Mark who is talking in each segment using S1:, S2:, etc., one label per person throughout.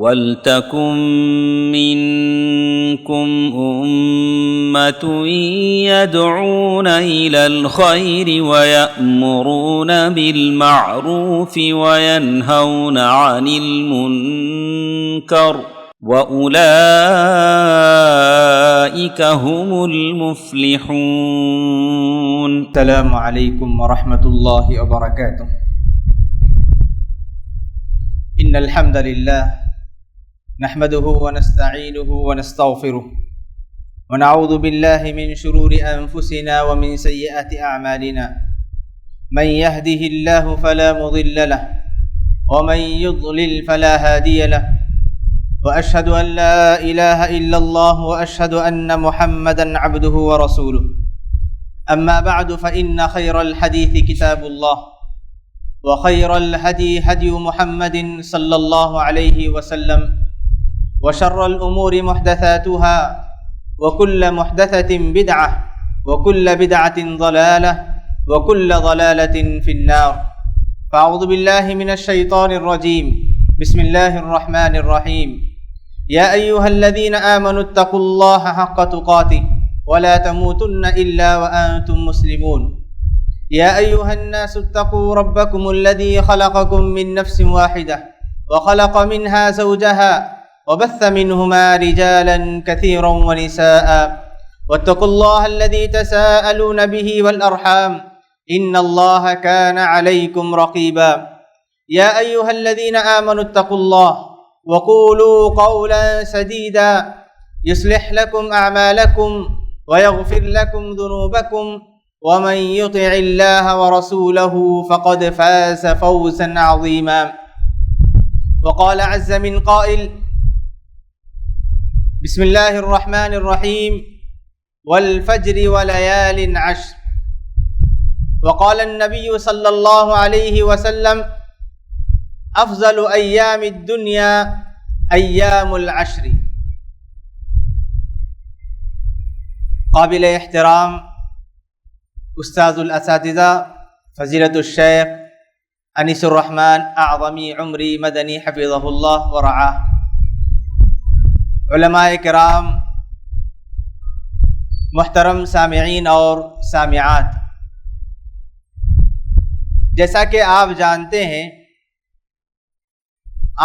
S1: وَلْتَكُن مِّنكُمْ أُمَّةٌ يَدْعُونَ إِلَى الْخَيْرِ وَيَأْمُرُونَ بِالْمَعْرُوفِ وَيَنْهَوْنَ عَنِ الْمُنكَرِ وَأُولَئِكَ هُمُ الْمُفْلِحُونَ۔
S2: السلام علیکم ورحمۃ اللہ وبرکاتہ۔ ان الحمد للہ نحمده ونستعینه ونستغفره ونعوذ باللہ من شرور انفسنا ومن سیئات اعمالنا، من يهده الله فلا مضل له ومن يضلل فلا هادي له، واشهد ان لا اله الا الله واشهد ان محمدا عبده ورسوله، اما بعد فان خير الحديث كتاب الله، وخير الهدي هدي محمد صلى الله عليه وسلم، وشر الأمور محدثاتها، وكل محدثة بدعة، وكل بدعة ضلالة، وكل ضلالة في النار۔ فأعوذ بالله من الشيطان الرجيم، بسم الله الرحمن الرحيم۔ يا أيها الذين آمنوا اتقوا الله حق تقاته ولا تموتن إلا وأنتم مسلمون۔ يا أيها الناس اتقوا ربكم الذي خلقكم من نفس واحدة وخلق منها زوجها وبث منهما رجالا كثيرا ونساء، واتقوا الله الذي تساءلون به والأرحام إن الله كان عليكم رقيبا۔ يا أيها الذين آمنوا اتقوا الله وقولوا قولا سديدا يصلح لكم أعمالكم ويغفر لكم ذنوبكم، ومن يطع الله ورسوله فقد فاز فوزا عظيما۔ وقال عز من قائل، بسم الله الرحمن الرحيم، والفجر وليال عشر۔ وقال النبي صلى الله عليه وسلم، افضل ایام الدنیا ایام العشر۔ قابل احترام استاذ الاساتذہ فضیلت الشیخ انیس الرحمن اعظمی عمری مدنی حفظہ اللہ ورعاہ، علماء کرام، محترم سامعین اور سامعات، جیسا کہ آپ جانتے ہیں،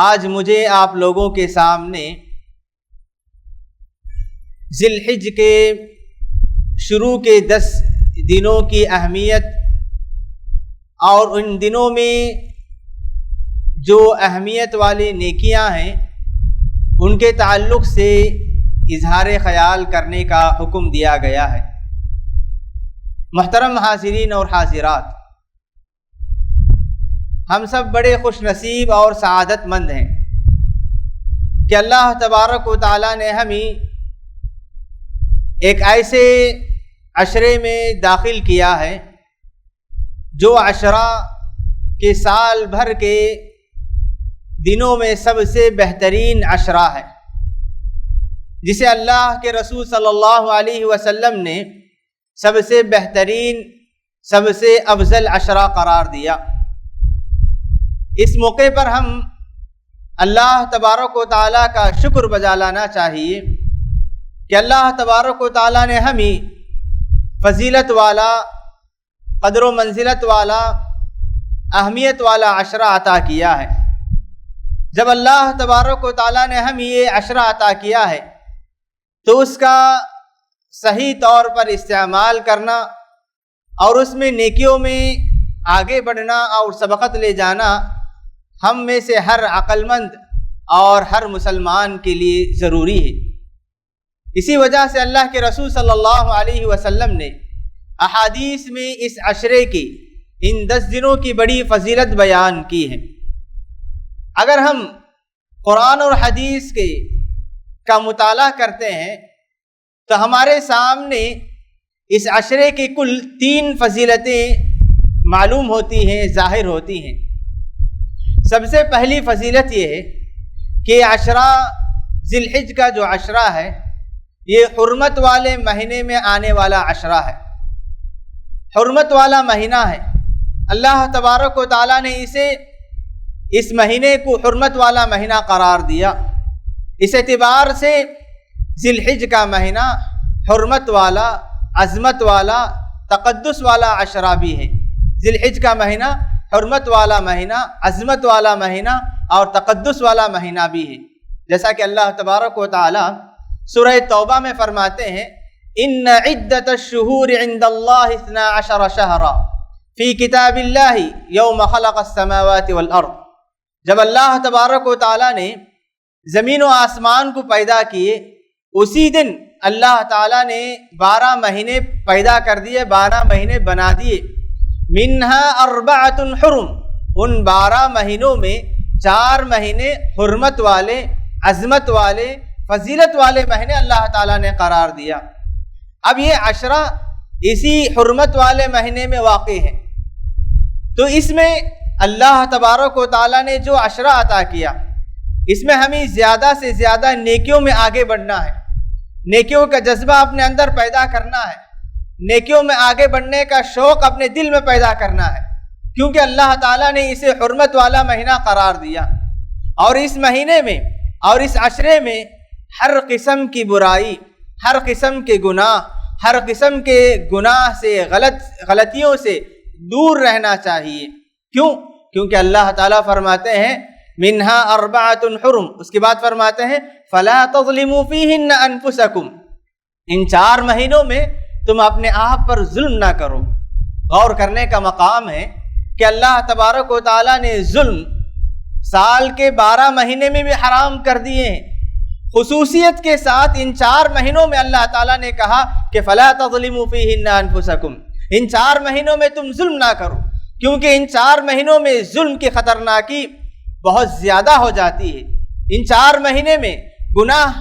S2: آج مجھے آپ لوگوں کے سامنے ذی الحج کے شروع کے 10 دنوں کی اہمیت اور ان دنوں میں جو اہمیت والی نیکیاں ہیں ان کے تعلق سے اظہار خیال کرنے کا حکم دیا گیا ہے۔ محترم حاضرین اور حاضرات، ہم سب بڑے خوش نصیب اور سعادت مند ہیں کہ اللہ تبارک و تعالیٰ نے ہمیں ایک ایسے عشرے میں داخل کیا ہے جو عشرہ کے سال بھر کے دنوں میں سب سے بہترین عشرہ ہے، جسے اللہ کے رسول صلی اللہ علیہ وسلم نے سب سے بہترین، سب سے افضل عشرہ قرار دیا۔ اس موقع پر ہم اللہ تبارک و تعالیٰ کا شکر بجا لانا چاہیے کہ اللہ تبارک و تعالیٰ نے ہمیں فضیلت والا، قدر و منزلت والا، اہمیت والا عشرہ عطا کیا ہے۔ جب اللہ تبارک و تعالیٰ نے ہمیں یہ عشرہ عطا کیا ہے تو اس کا صحیح طور پر استعمال کرنا اور اس میں نیکیوں میں آگے بڑھنا اور سبقت لے جانا ہم میں سے ہر عقل مند اور ہر مسلمان کے لیے ضروری ہے۔ اسی وجہ سے اللہ کے رسول صلی اللہ علیہ وسلم نے احادیث میں اس عشرے کی، ان 10 دنوں کی بڑی فضیلت بیان کی ہے۔ اگر ہم قرآن اور حدیث کا مطالعہ کرتے ہیں تو ہمارے سامنے اس عشرے کی کل 3 فضیلتیں معلوم ہوتی ہیں، ظاہر ہوتی ہیں۔ سب سے پہلی فضیلت یہ ہے کہ عشرہ ذی الحج کا جو عشرہ ہے یہ حرمت والے مہینے میں آنے والا عشرہ ہے، حرمت والا مہینہ ہے۔ اللہ تبارک و تعالیٰ نے اسے اس مہینے کو حرمت والا مہینہ قرار دیا۔ اس اعتبار سے ذی الحج کا مہینہ حرمت والا، عظمت والا، تقدس والا عشرہ بھی ہے۔ ذی الحج کا مہینہ حرمت والا مہینہ، عظمت والا مہینہ اور تقدس والا مہینہ بھی ہے، جیسا کہ اللہ تبارک و تعالی سورہ توبہ میں فرماتے ہیں ان عدۃ الشہور عند اللہ 12 شہرا فی کتاب اللہ یوم خلق السماوات والارض۔ جب اللہ تبارک و تعالی نے زمین و آسمان کو پیدا کیے، اسی دن اللہ تعالیٰ نے 12 مہینے پیدا کر دیے، 12 مہینے بنا دیے۔ منہا 4 حرم، ان 12 مہینوں میں 4 مہینے حرمت والے، عظمت والے، فضیلت والے مہینے اللہ تعالیٰ نے قرار دیا۔ اب یہ عشرہ اسی حرمت والے مہینے میں واقع ہے، تو اس میں اللہ تبارک و تعالیٰ نے جو عشرہ عطا کیا، اس میں ہمیں زیادہ سے زیادہ نیکیوں میں آگے بڑھنا ہے، نیکیوں کا جذبہ اپنے اندر پیدا کرنا ہے، نیکیوں میں آگے بڑھنے کا شوق اپنے دل میں پیدا کرنا ہے، کیونکہ اللہ تعالیٰ نے اسے حرمت والا مہینہ قرار دیا، اور اس مہینے میں اور اس عشرے میں ہر قسم کی برائی، ہر قسم کے گناہ، ہر قسم کے گناہ سے، غلطیوں سے دور رہنا چاہیے۔ کیوں؟ کیونکہ اللہ تعالیٰ فرماتے ہیں منہا 4 حرم، اس کے بعد فرماتے ہیں فلا تظلموا فیہن انفسکم، ان 4 مہینوں میں تم اپنے آپ پر ظلم نہ کرو۔ غور کرنے کا مقام ہے کہ اللہ تبارک و تعالیٰ نے ظلم سال کے 12 مہینے میں بھی حرام کر دیے ہیں، خصوصیت کے ساتھ ان 4 مہینوں میں اللہ تعالیٰ نے کہا کہ فلا تظلموا فیہن انفسکم، ان 4 مہینوں میں تم ظلم نہ کرو، کیونکہ ان 4 مہینوں میں ظلم کی خطرناکی بہت زیادہ ہو جاتی ہے۔ ان 4 مہینے میں گناہ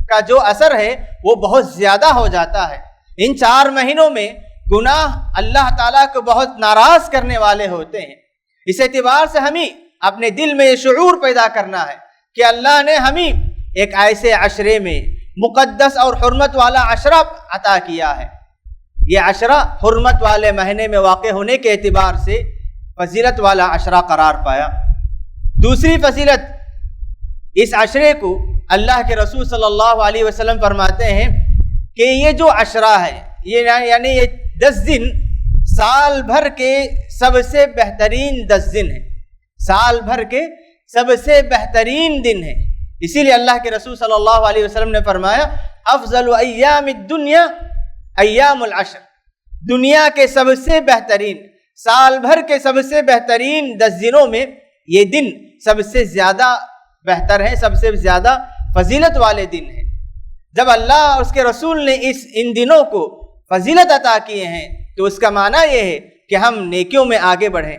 S2: کا جو اثر ہے وہ بہت زیادہ ہو جاتا ہے۔ ان 4 مہینوں میں گناہ اللہ تعالیٰ کو بہت ناراض کرنے والے ہوتے ہیں۔ اس اعتبار سے ہمیں اپنے دل میں یہ شعور پیدا کرنا ہے کہ اللہ نے ہمیں ایک ایسے عشرے میں مقدس اور حرمت والا عشرہ عطا کیا ہے۔ یہ عشرہ حرمت والے مہینے میں واقع ہونے کے اعتبار سے فضیلت والا عشرہ قرار پایا۔ دوسری فضیلت، اس عشرے کو اللہ کے رسول صلی اللہ علیہ وسلم فرماتے ہیں کہ یہ جو عشرہ ہے، یعنی یہ 10 دن سال بھر کے سب سے بہترین 10 دن ہیں، سال بھر کے سب سے بہترین دن ہیں۔ اسی لیے اللہ کے رسول صلی اللہ علیہ وسلم نے فرمایا افضل ایام الدنیا ایام العشر، دنیا کے سب سے بہترین، سال بھر کے سب سے بہترین 10 دنوں میں یہ دن سب سے زیادہ بہتر ہے، سب سے زیادہ فضیلت والے دن ہیں۔ جب اللہ اور اس کے رسول نے ان دنوں کو فضیلت عطا کیے ہیں تو اس کا معنی یہ ہے کہ ہم نیکیوں میں آگے بڑھیں،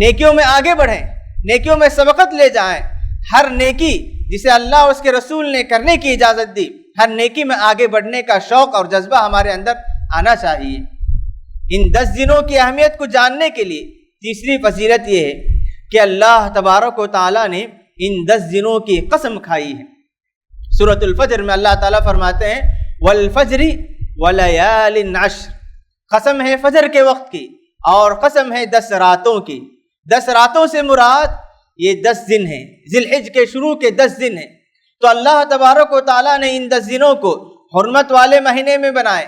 S2: نیکیوں میں آگے بڑھیں، نیکیوں میں سبقت لے جائیں۔ ہر نیکی جسے اللہ اور اس کے رسول نے کرنے کی اجازت دی، ہر نیکی میں آگے بڑھنے کا شوق اور جذبہ ہمارے اندر آنا چاہیے۔ ان 10 دنوں کی اہمیت کو جاننے کے لیے تیسری فضیلت یہ ہے کہ اللہ تبارک و تعالیٰ نے ان 10 دنوں کی قسم کھائی ہے۔ سورۃ الفجر میں اللہ تعالیٰ فرماتے ہیں والفجر ولیال عشر، قسم ہے فجر کے وقت کی اور قسم ہے 10 راتوں کی۔ 10 راتوں سے مراد یہ 10 دن ہیں، ذی الحج کے شروع کے 10 دن ہیں۔ تو اللہ تبارک و تعالیٰ نے ان 10 دنوں کو حرمت والے مہینے میں بنائے،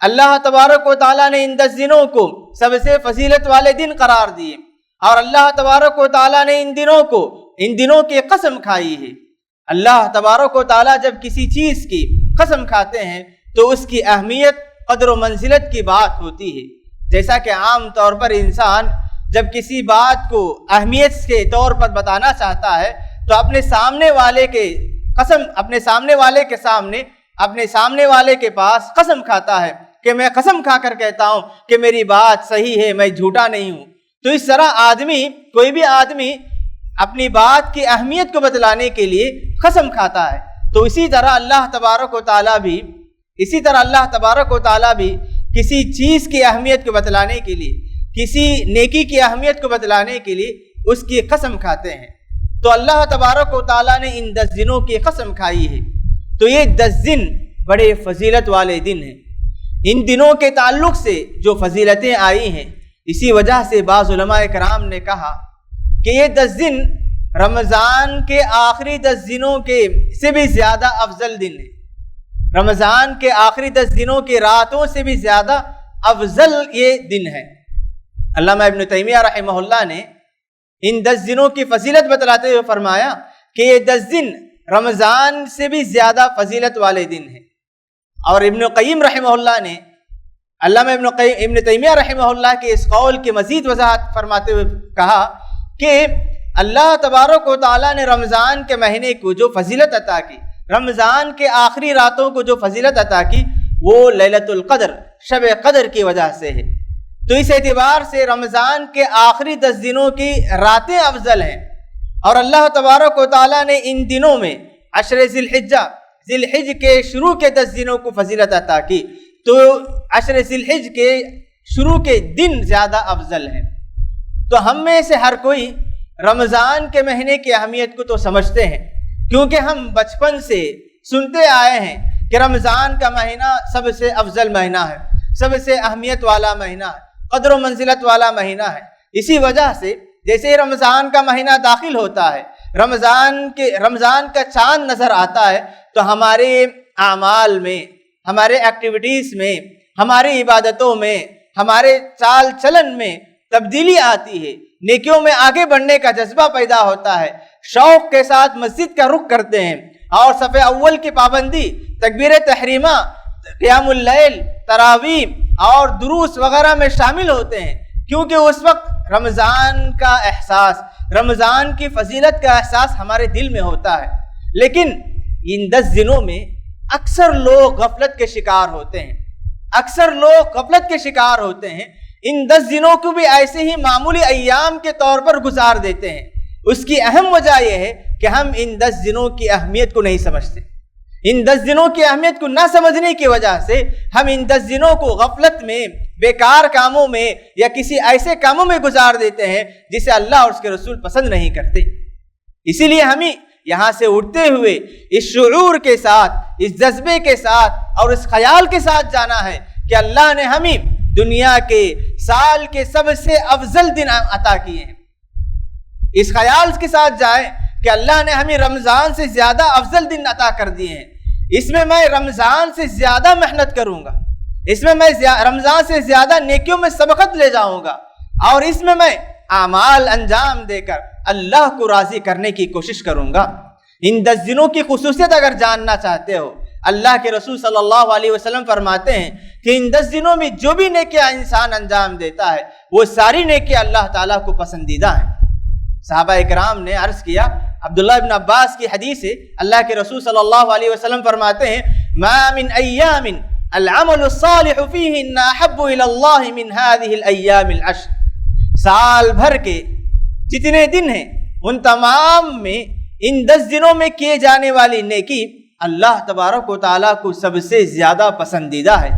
S2: اللہ تبارک و تعالیٰ نے ان 10 دنوں کو سب سے فضیلت والے دن قرار دیے، اور اللہ تبارک و تعالیٰ نے ان دنوں کی قسم کھائی ہے۔ اللہ تبارک و تعالیٰ جب کسی چیز کی قسم کھاتے ہیں تو اس کی اہمیت، قدر و منزلت کی بات ہوتی ہے۔ جیسا کہ عام طور پر انسان جب کسی بات کو اہمیت کے طور پر بتانا چاہتا ہے تو اپنے سامنے والے کے پاس قسم کھاتا ہے کہ میں قسم کھا کر کہتا ہوں کہ میری بات صحیح ہے، میں جھوٹا نہیں ہوں۔ تو اس طرح کوئی بھی آدمی اپنی بات کی اہمیت کو بتلانے کے لیے قسم کھاتا ہے۔ تو اسی طرح اللہ تبارک و تعالیٰ بھی کسی چیز کی اہمیت کو بتلانے کے لیے، کسی نیکی کی اہمیت کو بتلانے کے لیے اس کی قسم کھاتے ہیں۔ تو اللہ تبارک و تعالیٰ نے ان 10 دنوں کی قسم کھائی ہے۔ تو یہ 10 دن بڑے فضیلت والے دن ہیں۔ ان دنوں کے تعلق سے جو فضیلتیں آئی ہیں، اسی وجہ سے بعض علماء کرام نے کہا کہ یہ 10 دن رمضان کے آخری 10 دنوں کے سے بھی زیادہ افضل دن ہے، رمضان کے آخری 10 دنوں کی راتوں سے بھی زیادہ افضل یہ دن ہے۔ علامہ ابن تیمیہ رحمہ اللہ نے ان 10 دنوں کی فضیلت بتلاتے ہوئے فرمایا کہ یہ 10 دن رمضان سے بھی زیادہ فضیلت والے دن ہیں۔ اور ابن قیم رحمہ اللہ نے علامہ ابن تیمیہ رحمہ اللہ کے اس قول کی مزید وضاحت فرماتے ہوئے کہا کہ اللہ تبارک و تعالیٰ نے رمضان کے مہینے کو جو فضیلت عطا کی، رمضان کے آخری راتوں کو جو فضیلت عطا کی، وہ لیلۃ القدر، شب قدر کی وجہ سے ہے۔ تو اس اعتبار سے رمضان کے آخری 10 دنوں کی راتیں افضل ہیں، اور اللہ تبارک و تعالیٰ نے ان دنوں میں عشر ذی الحج کے شروع کے 10 دنوں کو فضیلت عطا کی، تو عشر ذی الحج کے شروع کے دن زیادہ افضل ہیں۔ تو ہم میں سے ہر کوئی رمضان کے مہینے کی اہمیت کو تو سمجھتے ہیں، کیونکہ ہم بچپن سے سنتے آئے ہیں کہ رمضان کا مہینہ سب سے افضل مہینہ ہے، سب سے اہمیت والا مہینہ ہے، قدر و منزلت والا مہینہ ہے۔ اسی وجہ سے جیسے رمضان کا مہینہ داخل ہوتا ہے، رمضان کا چاند نظر آتا ہے، تو ہمارے اعمال میں، ہمارے ایکٹیویٹیز میں، ہماری عبادتوں میں، ہمارے چال چلن میں تبدیلی آتی ہے، نیکیوں میں آگے بڑھنے کا جذبہ پیدا ہوتا ہے، شوق کے ساتھ مسجد کا رخ کرتے ہیں، اور صف اول کی پابندی، تکبیر تحریمہ، قیام اللیل، تراویح اور دروس وغیرہ میں شامل ہوتے ہیں، کیونکہ اس وقت رمضان کا احساس، رمضان کی فضیلت کا احساس ہمارے دل میں ہوتا ہے۔ لیکن ان 10 دنوں میں اکثر لوگ غفلت کے شکار ہوتے ہیں، ان 10 دنوں کو بھی ایسے ہی معمولی ایام کے طور پر گزار دیتے ہیں۔ اس کی اہم وجہ یہ ہے کہ ہم ان 10 دنوں کی اہمیت کو نہیں سمجھتے، ان 10 دنوں کی اہمیت کو نہ سمجھنے کی وجہ سے ہم ان 10 دنوں کو غفلت میں، بیکار کاموں میں یا کسی ایسے کاموں میں گزار دیتے ہیں جسے اللہ اور اس کے رسول پسند نہیں کرتے۔ اسی لیے ہمیں یہاں سے اٹھتے ہوئے اس شعور کے ساتھ، اس جذبے کے ساتھ اور اس خیال کے ساتھ جانا ہے کہ اللہ نے ہمیں دنیا کے سال کے سب سے افضل دن عطا کیے ہیں۔ اس خیال کے ساتھ جائیں کہ اللہ نے ہمیں رمضان سے زیادہ افضل دن عطا کر دیے ہیں، اس میں میں رمضان سے زیادہ محنت کروں گا، اس میں رمضان سے زیادہ نیکیوں میں سبقت لے جاؤں گا، اور اس میں اعمال انجام دے کر اللہ کو راضی کرنے کی کوشش کروں گا۔ ان 10 دنوں کی خصوصیت اگر جاننا چاہتے ہو، اللہ کے رسول صلی اللہ علیہ وسلم فرماتے ہیں کہ ان 10 دنوں میں جو بھی نیکیاں انسان انجام دیتا ہے، وہ ساری نیکیاں اللہ تعالیٰ کو پسندیدہ ہیں۔ صحابہ اکرام نے عرض کیا، عبداللہ ابن عباس کی حدیث ہے، اللہ کے رسول صلی اللہ علیہ وسلم فرماتے ہیں، ما من ایام العمل الصالح فیہن احب الی اللہ من هذه الایام العشر۔ سال بھر کے جتنے دن ہیں ان تمام میں ان 10 دنوں میں کیے جانے والی نیکی اللہ تبارک و تعالیٰ کو سب سے زیادہ پسندیدہ ہے۔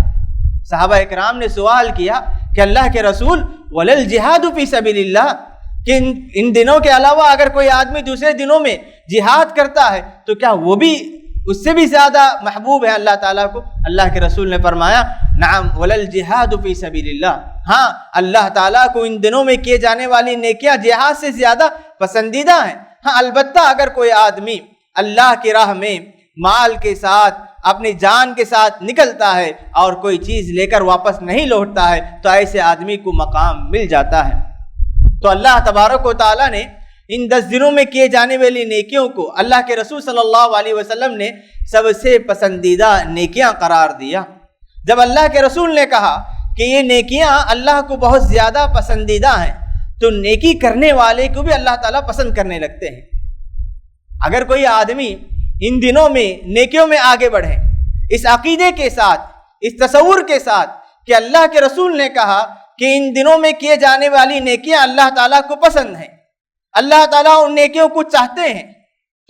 S2: صحابہ اکرام نے سوال کیا کہ اللہ کے رسول ولل جہاد فی سبیل اللہ، کہ ان دنوں کے علاوہ اگر کوئی آدمی دوسرے دنوں میں جہاد کرتا ہے تو کیا وہ بھی اس سے بھی زیادہ محبوب ہے اللہ تعالیٰ کو؟ اللہ کے رسول نے فرمایا نعم ولل جہاد فی سبیل اللہ، ہاں اللہ تعالیٰ کو ان دنوں میں کیے جانے والی نیکیاں جہاد سے زیادہ پسندیدہ ہیں۔ ہاں البتہ اگر کوئی آدمی اللہ کی راہ میں مال کے ساتھ، اپنی جان کے ساتھ نکلتا ہے اور کوئی چیز لے کر واپس نہیں لوٹتا ہے تو ایسے آدمی کو مقام مل جاتا ہے۔ تو اللہ تبارک و تعالیٰ نے ان 10 دنوں میں کیے جانے والی نیکیوں کو اللہ کے رسول صلی اللہ علیہ وسلم نے سب سے پسندیدہ نیکیاں قرار دیا۔ جب اللہ کے رسول نے کہا کہ یہ نیکیاں اللہ کو بہت زیادہ پسندیدہ ہیں تو نیکی کرنے والے کو بھی اللہ تعالیٰ پسند کرنے لگتے ہیں۔ اگر کوئی آدمی ان دنوں میں نیکیوں میں آگے بڑھے، اس عقیدے کے ساتھ، اس تصور کے ساتھ کہ اللہ کے رسول نے کہا کہ ان دنوں میں کیے جانے والی نیکیاں اللہ تعالیٰ کو پسند ہیں، اللہ تعالیٰ ان نیکیوں کو چاہتے ہیں،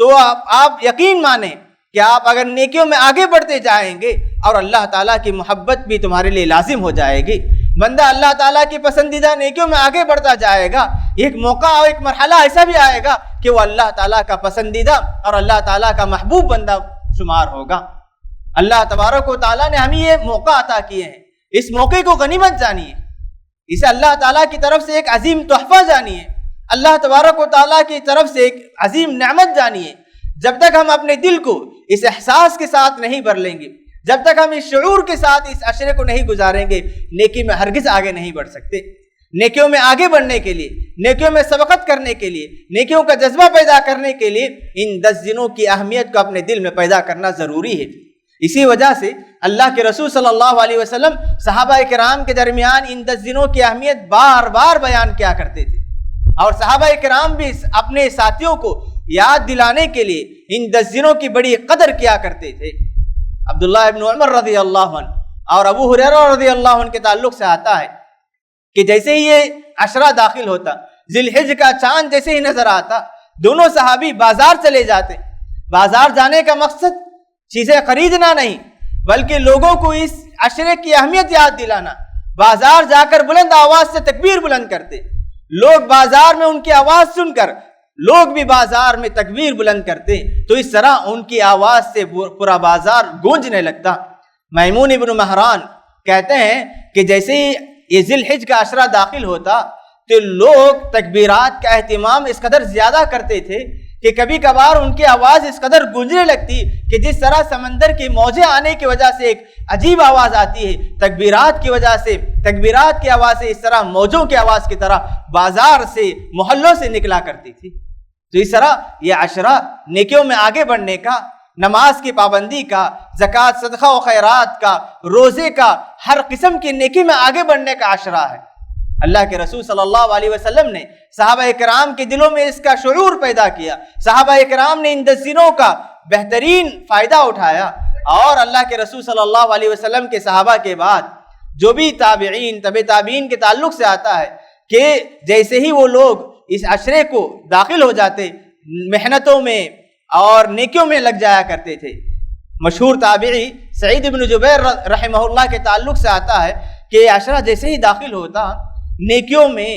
S2: تو آپ یقین مانیں کہ آپ اگر نیکیوں میں آگے بڑھتے جائیں گے اور اللہ تعالیٰ کی محبت بھی تمہارے لیے لازم ہو جائے گی۔ بندہ اللہ تعالیٰ کی پسندیدہ نیکیوں میں آگے بڑھتا جائے گا، ایک موقع اور ایک مرحلہ ایسا بھی آئے گا کہ وہ اللہ تعالیٰ کا پسندیدہ اور اللہ تعالیٰ کا محبوب بندہ شمار ہوگا۔ اللہ تبارک و تعالیٰ نے ہمیں یہ موقع عطا کیے ہیں، اس موقع کو غنیمت جانیے، اسے اللہ تعالیٰ کی طرف سے ایک عظیم تحفہ جانیے۔ اللہ تبارک و تعالیٰ کی طرف سے ایک عظیم نعمت جانیے. جب تک ہم اپنے دل کو اس احساس کے ساتھ نہیں بھر لیں گے، جب تک ہم اس شعور کے ساتھ اس عشرے کو نہیں گزاریں گے، نیکی میں ہرگز آگے نہیں بڑھ سکتے. نیکیوں میں آگے بڑھنے کے لیے، نیکیوں میں سبقت کرنے کے لیے، نیکیوں کا جذبہ پیدا کرنے کے لیے ان 10 دنوں کی اہمیت کو اپنے دل میں پیدا کرنا ضروری ہے. اسی وجہ سے اللہ کے رسول صلی اللہ علیہ وسلم صحابہ کرام کے درمیان ان 10 دنوں کی اہمیت بار بار بیان کیا کرتے تھے، اور صحابہ کرام بھی اپنے ساتھیوں کو یاد دلانے کے لیے ان 10 دنوں کی بڑی قدر کیا کرتے تھے. عبداللہ ابن عمر رضی اللہ عنہ اور ابو ہریرہ رضی اللہ عنہ کے تعلق سے آتا ہے کہ جیسے ہی یہ عشرہ داخل ہوتا، ذی الحج کا چاند جیسے ہی نظر آتا، دونوں صحابی بازار چلے جاتے. بازار جانے کا مقصد چیزیں خریدنا نہیں، بلکہ لوگوں کو اس عشرے کی اہمیت یاد دلانا. بازار جا کر بلند آواز سے تکبیر بلند کرتے. لوگ بازار میں ان کی آواز سن کر لوگ بھی بازار میں تکبیر بلند کرتے، تو اس طرح ان کی آواز سے پورا بازار گونجنے لگتا. میمون ابن مہران کہتے ہیں کہ جیسے ہی یہ ذی الحج کا عشرہ داخل ہوتا تو لوگ تکبیرات کا اہتمام اس قدر زیادہ کرتے تھے کہ کبھی کبھار ان کی آواز اس قدر گونجنے لگتی کہ جس طرح سمندر کی موجیں آنے کی وجہ سے ایک عجیب آواز آتی ہے، تکبیرات کی وجہ سے، تکبیرات کی آواز سے اس طرح موجوں کی آواز کی طرح بازار سے، محلوں سے نکلا کرتی تھی. تو اس طرح یہ عشرہ نیکیوں میں آگے بڑھنے کا، نماز کی پابندی کا، زکوٰۃ، صدقہ و خیرات کا، روزے کا، ہر قسم کی نیکی میں آگے بڑھنے کا عشرہ ہے. اللہ کے رسول صلی اللہ علیہ وسلم نے صحابہ کرام کے دلوں میں اس کا شعور پیدا کیا. صحابہ کرام نے ان 10 دنوں کا بہترین فائدہ اٹھایا، اور اللہ کے رسول صلی اللہ علیہ وسلم کے صحابہ کے بعد جو بھی تابعین، تبع تابعین کے تعلق سے آتا ہے کہ جیسے ہی وہ لوگ اس عشرے کو داخل ہو جاتے، محنتوں میں اور نیکیوں میں لگ جایا کرتے تھے. مشہور تابعی سعید بن جبیر رحمہ اللہ کے تعلق سے آتا ہے کہ یہ عشرہ جیسے ہی داخل ہوتا، نیکیوں میں،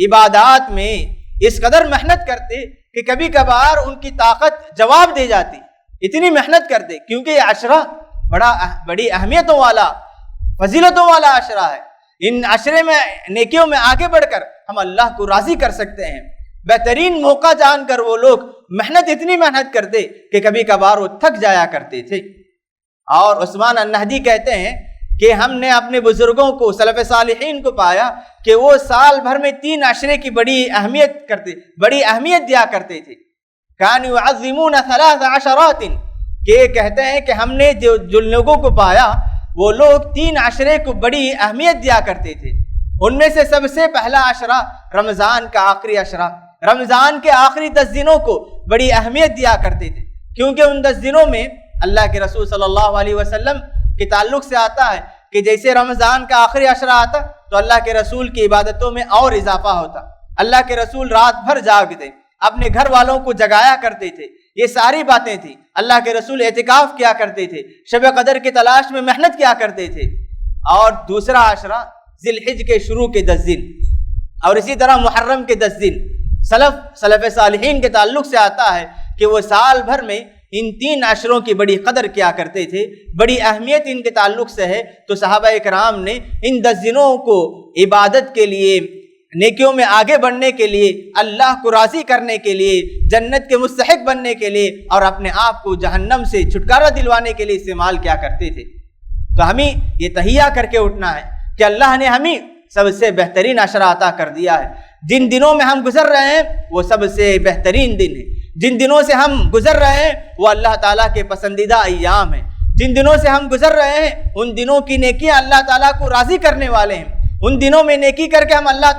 S2: عبادات میں اس قدر محنت کرتے کہ کبھی کبھار ان کی طاقت جواب دے جاتی، اتنی محنت کرتے، کیونکہ یہ عشرہ بڑی اہمیتوں والا، فضیلتوں والا عشرہ ہے. ان عشرے میں نیکیوں میں آگے بڑھ کر ہم اللہ کو راضی کر سکتے ہیں. بہترین موقع جان کر وہ لوگ اتنی محنت کرتے کہ کبھی کبھار وہ تھک جایا کرتے تھے. اور عثمان النہدی کہتے ہیں کہ ہم نے اپنے بزرگوں کو، سلف صالحین کو پایا کہ وہ سال بھر میں 3 عشرے کی بڑی اہمیت دیا کرتے تھے. كانوا يعظمون 3 عشرات، کہ کہتے ہیں کہ ہم نے جو لوگوں کو پایا وہ لوگ 3 عشرے کو بڑی اہمیت دیا کرتے تھے. ان میں سے سب سے پہلا عشرہ رمضان کا آخری عشرہ، رمضان کے آخری 10 دنوں کو بڑی اہمیت دیا کرتے تھے، کیونکہ ان 10 دنوں میں اللہ کے رسول صلی اللہ علیہ وسلم کے تعلق سے آتا ہے کہ جیسے رمضان کا آخری عشرہ آتا تو اللہ کے رسول کی عبادتوں میں اور اضافہ ہوتا. اللہ کے رسول رات بھر جاگتے، اپنے گھر والوں کو جگایا کرتے تھے. یہ ساری باتیں تھیں. اللہ کے رسول اعتکاف کیا کرتے تھے، شب قدر کی تلاش میں محنت کیا کرتے تھے. اور دوسرا عشرہ ذی الحج کے شروع کے 10 دن، اور اسی طرح محرم کے 10 دن. سلف صالحین کے تعلق سے آتا ہے کہ وہ سال بھر میں ان 3 عشروں کی بڑی قدر کیا کرتے تھے، بڑی اہمیت ان کے تعلق سے ہے. تو صحابہ کرام نے ان 10 دنوں کو عبادت کے لیے، نیکیوں میں آگے بڑھنے کے لیے، اللہ کو راضی کرنے کے لیے، جنت کے مستحق بننے کے لیے، اور اپنے آپ کو جہنم سے چھٹکارا دلوانے کے لیے استعمال کیا کرتے تھے. تو ہمیں یہ تہیہ کر کے اٹھنا ہے کہ اللہ نے ہمیں سب سے بہترین عشرہ عطا کر دیا ہے. جن دنوں میں ہم گزر رہے ہیں وہ سب سے بہترین دن ہے. جن دنوں سے ہم گزر رہے ہیں وہ اللہ تعالیٰ کے پسندیدہ ایام ہیں. جن دنوں سے ہم گزر رہے ہیں ان دنوں کی نیکیاں اللہ تعالیٰ کو راضی کرنے والے ہیں. ان دنوں میں نیکی کر کے ہم اللہ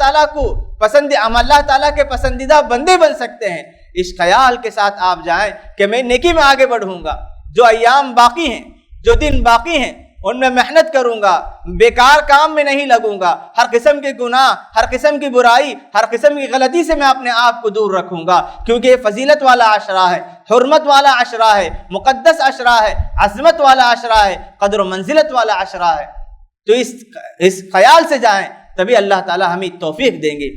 S2: تعالیٰ کے پسندیدہ بندے بن سکتے ہیں. اس خیال کے ساتھ آپ جائیں کہ میں نیکی میں آگے بڑھوں گا، جو ایام باقی ہیں، جو دن باقی ہیں ان میں محنت کروں گا، بیکار کام میں نہیں لگوں گا. ہر قسم کے گناہ، ہر قسم کی برائی، ہر قسم کی غلطی سے میں اپنے آپ کو دور رکھوں گا، کیونکہ یہ فضیلت والا عشرہ ہے، حرمت والا عشرہ ہے، مقدس عشرہ ہے، عظمت والا عشرہ ہے، قدر و منزلت والا عشرہ ہے. تو اس خیال سے جائیں تبھی اللہ تعالیٰ ہمیں توفیق دیں گے.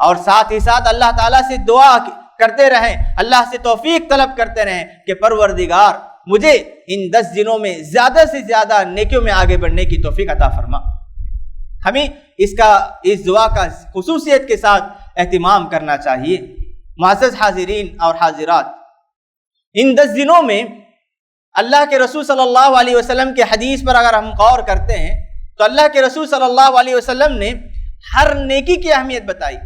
S2: اور ساتھ ہی ساتھ اللہ تعالیٰ سے دعا کرتے رہیں، اللہ سے توفیق طلب کرتے رہیں کہ پروردگار مجھے ان 10 دنوں میں زیادہ سے زیادہ نیکیوں میں آگے بڑھنے کی توفیق عطا فرما. ہمیں اس دعا کا خصوصیت کے ساتھ اہتمام کرنا چاہیے۔ معزز حاضرین اور حاضرات، ان 10 دنوں میں اللہ کے رسول صلی اللہ علیہ وسلم کے حدیث پر اگر ہم غور کرتے ہیں تو اللہ کے رسول صلی اللہ علیہ وسلم نے ہر نیکی کی اہمیت بتائی۔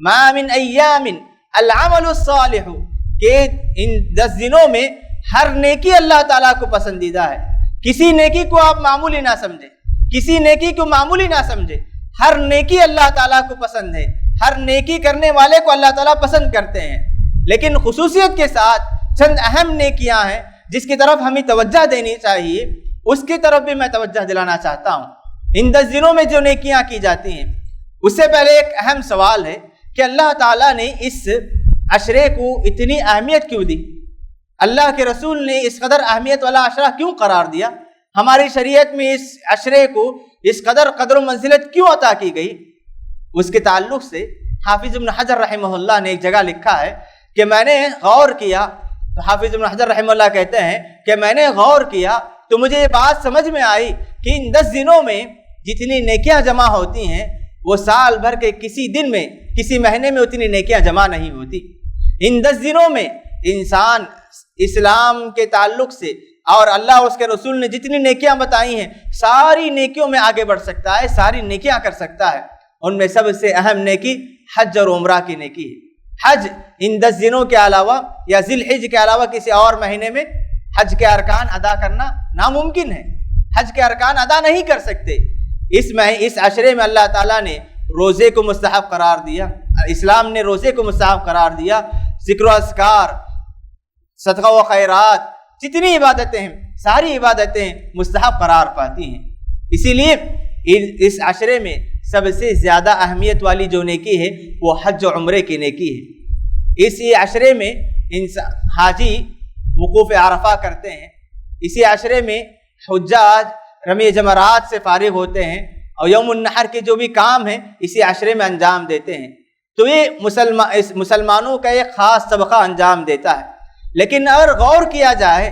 S2: ما من ایام العمل الصالح، کہ ان 10 دنوں میں ہر نیکی اللہ تعالیٰ کو پسندیدہ ہے۔ کسی نیکی کو آپ معمولی نہ سمجھیں، کسی نیکی کو معمولی نہ سمجھیں، ہر نیکی اللہ تعالیٰ کو پسند ہے، ہر نیکی کرنے والے کو اللہ تعالیٰ پسند کرتے ہیں۔ لیکن خصوصیت کے ساتھ چند اہم نیکیاں ہیں جس کی طرف ہمیں توجہ دینی چاہیے، اس کی طرف بھی میں توجہ دلانا چاہتا ہوں۔ ان 10 دنوں میں جو نیکیاں کی جاتی ہیں، اس سے پہلے ایک اہم سوال ہے کہ اللہ تعالیٰ نے اس عشرے کو اتنی اہمیت کیوں دی؟ اللہ کے رسول نے اس قدر اہمیت والا عشرہ کیوں قرار دیا؟ ہماری شریعت میں اس عشرے کو اس قدر و منزلت کیوں عطا کی گئی؟ اس کے تعلق سے حافظ ابن حجر رحمہ اللہ نے ایک جگہ لکھا ہے کہ میں نے غور کیا، تو حافظ ابن حجر رحمہ اللہ کہتے ہیں کہ میں نے غور کیا تو مجھے یہ بات سمجھ میں آئی کہ ان 10 دنوں میں جتنی نیکیاں جمع ہوتی ہیں وہ سال بھر کے کسی دن میں، کسی مہینے میں اتنی نیکیاں جمع نہیں ہوتی۔ ان 10 دنوں میں انسان اسلام کے تعلق سے اور اللہ اس کے رسول نے جتنی نیکیاں بتائی ہیں ساری نیکیوں میں آگے بڑھ سکتا ہے، ساری نیکیاں کر سکتا ہے۔ ان میں سب سے اہم نیکی حج اور عمرہ کی نیکی ہے۔ حج ان 10 دنوں کے علاوہ یا ذی الحج کے علاوہ کسی اور مہینے میں حج کے ارکان ادا کرنا ناممکن ہے، حج کے ارکان ادا نہیں کر سکتے۔ اس عشرے میں اللہ تعالیٰ نے روزے کو مستحب قرار دیا، اسلام نے روزے کو مستحب قرار دیا۔ ذکر و اذکار، صدقہ و خیرات، جتنی عبادتیں ہیں ساری عبادتیں مستحب قرار پاتی ہیں۔ اسی لیے اس عشرے میں سب سے زیادہ اہمیت والی جو نیکی ہے وہ حج و عمرے کی نیکی ہے۔ اسی عشرے میں حاجی وقوف عرفہ کرتے ہیں، اسی عشرے میں حجاج رمی جمرات سے فارغ ہوتے ہیں اور یوم النحر کے جو بھی کام ہیں اسی عشرے میں انجام دیتے ہیں۔ تو یہ مسلمانوں کا ایک خاص طبقہ انجام دیتا ہے۔ لیکن اگر غور کیا جائے،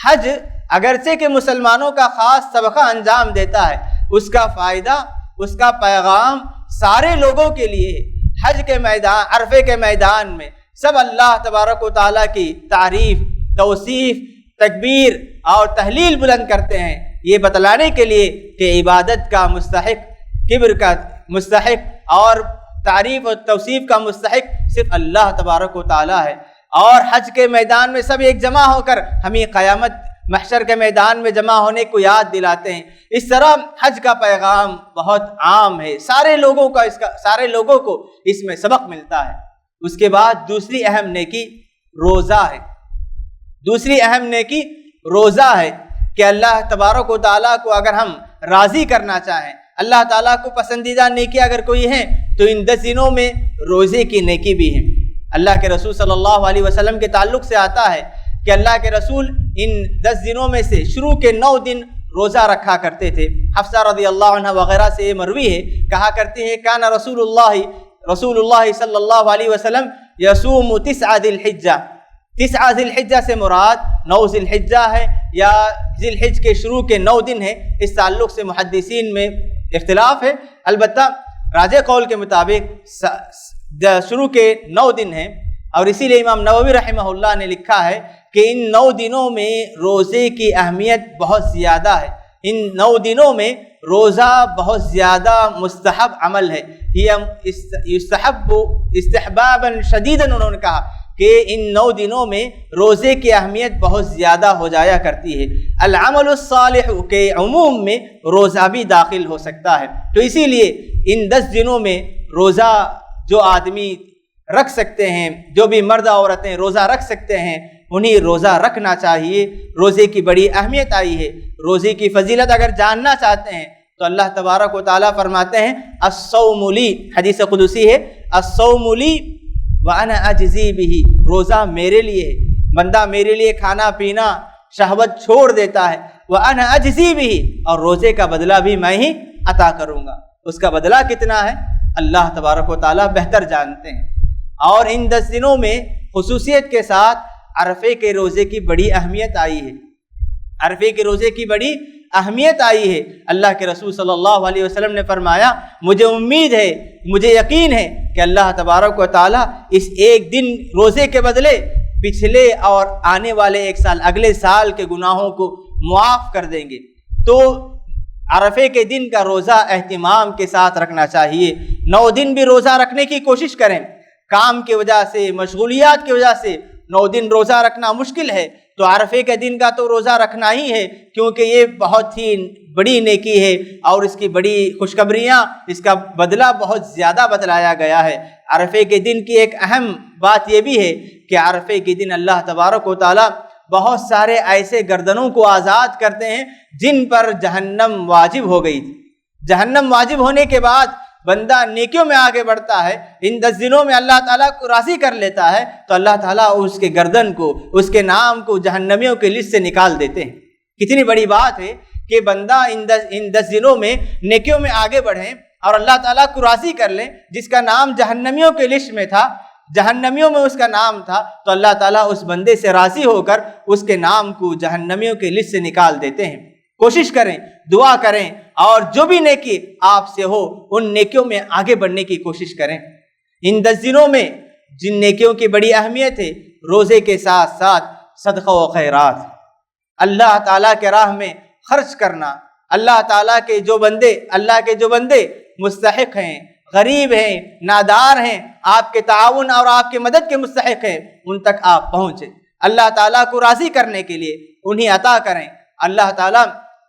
S2: حج اگرچہ کہ مسلمانوں کا خاص طبقہ انجام دیتا ہے، اس کا فائدہ، اس کا پیغام سارے لوگوں کے لیے ہے۔ حج کے میدان، عرفے کے میدان میں سب اللہ تبارک و تعالیٰ کی تعریف، توصیف، تکبیر اور تحلیل بلند کرتے ہیں، یہ بتلانے کے لیے کہ عبادت کا مستحق، کبر کا مستحق اور تعریف اور توصیف کا مستحق صرف اللہ تبارک و تعالیٰ ہے۔ اور حج کے میدان میں سب ایک جمع ہو کر ہمیں قیامت محشر کے میدان میں جمع ہونے کو یاد دلاتے ہیں۔ اس طرح حج کا پیغام بہت عام ہے، سارے لوگوں کو اس میں سبق ملتا ہے۔ اس کے بعد دوسری اہم نیکی روزہ ہے۔ دوسری اہم نیکی روزہ ہے کہ اللہ تبارک و تعالیٰ کو اگر ہم راضی کرنا چاہیں، اللہ تعالیٰ کو پسندیدہ نیکی اگر کوئی ہے تو ان 10 دنوں میں روزے کی نیکی بھی ہے۔ اللہ کے رسول صلی اللہ علیہ وسلم کے تعلق سے آتا ہے کہ اللہ کے رسول ان 10 دنوں میں سے شروع کے 9 دن روزہ رکھا کرتے تھے۔ حفصہ رضی اللہ عنہ وغیرہ سے یہ مروی ہے، کہا کرتے ہیں کان رسول اللہ صلی اللہ علیہ وسلم یصوم 9 ذی الحجہ۔ 9 ذی الحجہ سے مراد 9 ذی الحجہ ہے یا ذی الحج کے شروع کے 9 دن ہے، اس تعلق سے محدثین میں اختلاف ہے۔ البتہ راجح قول کے مطابق شروع کے 9 دن ہیں، اور اسی لیے امام نووی رحمہ اللہ نے لکھا ہے کہ ان 9 دنوں میں روزے کی اہمیت بہت زیادہ ہے۔ ان 9 دنوں میں روزہ بہت زیادہ مستحب عمل ہے، یہ یستحب استحبابا شدیدا، انہوں نے کہا کہ ان 9 دنوں میں روزے کی اہمیت بہت زیادہ ہو جایا کرتی ہے۔ العمل الصالح کے عموم میں روزہ بھی داخل ہو سکتا ہے۔ تو اسی لیے ان 10 دنوں میں روزہ جو آدمی رکھ سکتے ہیں، جو بھی مرد عورتیں روزہ رکھ سکتے ہیں، انہیں روزہ رکھنا چاہیے۔ روزے کی بڑی اہمیت آئی ہے۔ روزے کی فضیلت اگر جاننا چاہتے ہیں تو اللہ تبارک و تعالیٰ فرماتے ہیں الصوم لی، حدیث قدسی ہے، الصوم لی وانا اجزی بہ، روزہ میرے لیے ہے، بندہ میرے لیے کھانا پینا شہوت چھوڑ دیتا ہے، وانا اجزی بہ، اور روزے کا بدلہ بھی میں ہی عطا کروں گا۔ اس کا بدلہ کتنا ہے اللہ تبارک و تعالیٰ بہتر جانتے ہیں۔ اور ان 10 دنوں میں خصوصیت کے ساتھ عرفے کے روزے کی بڑی اہمیت آئی ہے۔ عرفے کے روزے کی بڑی اہمیت آئی ہے۔ اللہ کے رسول صلی اللہ علیہ وسلم نے فرمایا مجھے امید ہے، مجھے یقین ہے کہ اللہ تبارک و تعالیٰ اس ایک دن روزے کے بدلے پچھلے اور آنے والے ایک سال اگلے سال کے گناہوں کو معاف کر دیں گے۔ تو عرفے کے دن کا روزہ اہتمام کے ساتھ رکھنا چاہیے۔ 9 دن بھی روزہ رکھنے کی کوشش کریں۔ کام کی وجہ سے، مشغولیات کی وجہ سے 9 دن روزہ رکھنا مشکل ہے، تو عرفے کے دن کا تو روزہ رکھنا ہی ہے، کیونکہ یہ بہت ہی بڑی نیکی ہے اور اس کی بڑی خوشخبریاں، اس کا بدلہ بہت زیادہ بتلایا گیا ہے۔ عرفے کے دن کی ایک اہم بات یہ بھی ہے کہ عرفے کے دن اللہ تبارک و تعالیٰ بہت سارے ایسے گردنوں کو آزاد کرتے ہیں جن پر جہنم واجب ہو گئی تھی۔ جہنم واجب ہونے کے بعد بندہ نیکیوں میں آگے بڑھتا ہے، ان 10 دنوں میں اللہ تعالیٰ کو راضی کر لیتا ہے، تو اللہ تعالیٰ اس کے گردن کو، اس کے نام کو جہنمیوں کے لسٹ سے نکال دیتے ہیں۔ کتنی بڑی بات ہے کہ بندہ ان 10 دنوں میں نیکیوں میں آگے بڑھیں اور اللہ تعالیٰ کو راضی کر لیں۔ جس کا نام جہنمیوں کے لسٹ میں تھا، جہنمیوں میں اس کا نام تھا، تو اللہ تعالیٰ اس بندے سے راضی ہو کر اس کے نام کو جہنمیوں کے لسٹ سے نکال دیتے ہیں۔ کوشش کریں، دعا کریں، اور جو بھی نیکی آپ سے ہو ان نیکیوں میں آگے بڑھنے کی کوشش کریں۔ ان 10 دنوں میں جن نیکیوں کی بڑی اہمیت ہے، روزے کے ساتھ ساتھ صدقہ و خیرات، اللہ تعالیٰ کے راہ میں خرچ کرنا۔ اللہ تعالیٰ کے جو بندے مستحق ہیں، غریب ہیں، نادار ہیں، آپ کے تعاون اور آپ کے مدد کے مستحق ہیں، ان تک آپ پہنچیں۔ اللہ تعالیٰ کو راضی کرنے کے لیے انہیں عطا کریں۔ اللہ تعالیٰ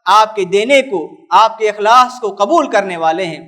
S2: آپ کے دینے کو، آپ کے اخلاص کو قبول کرنے والے ہیں۔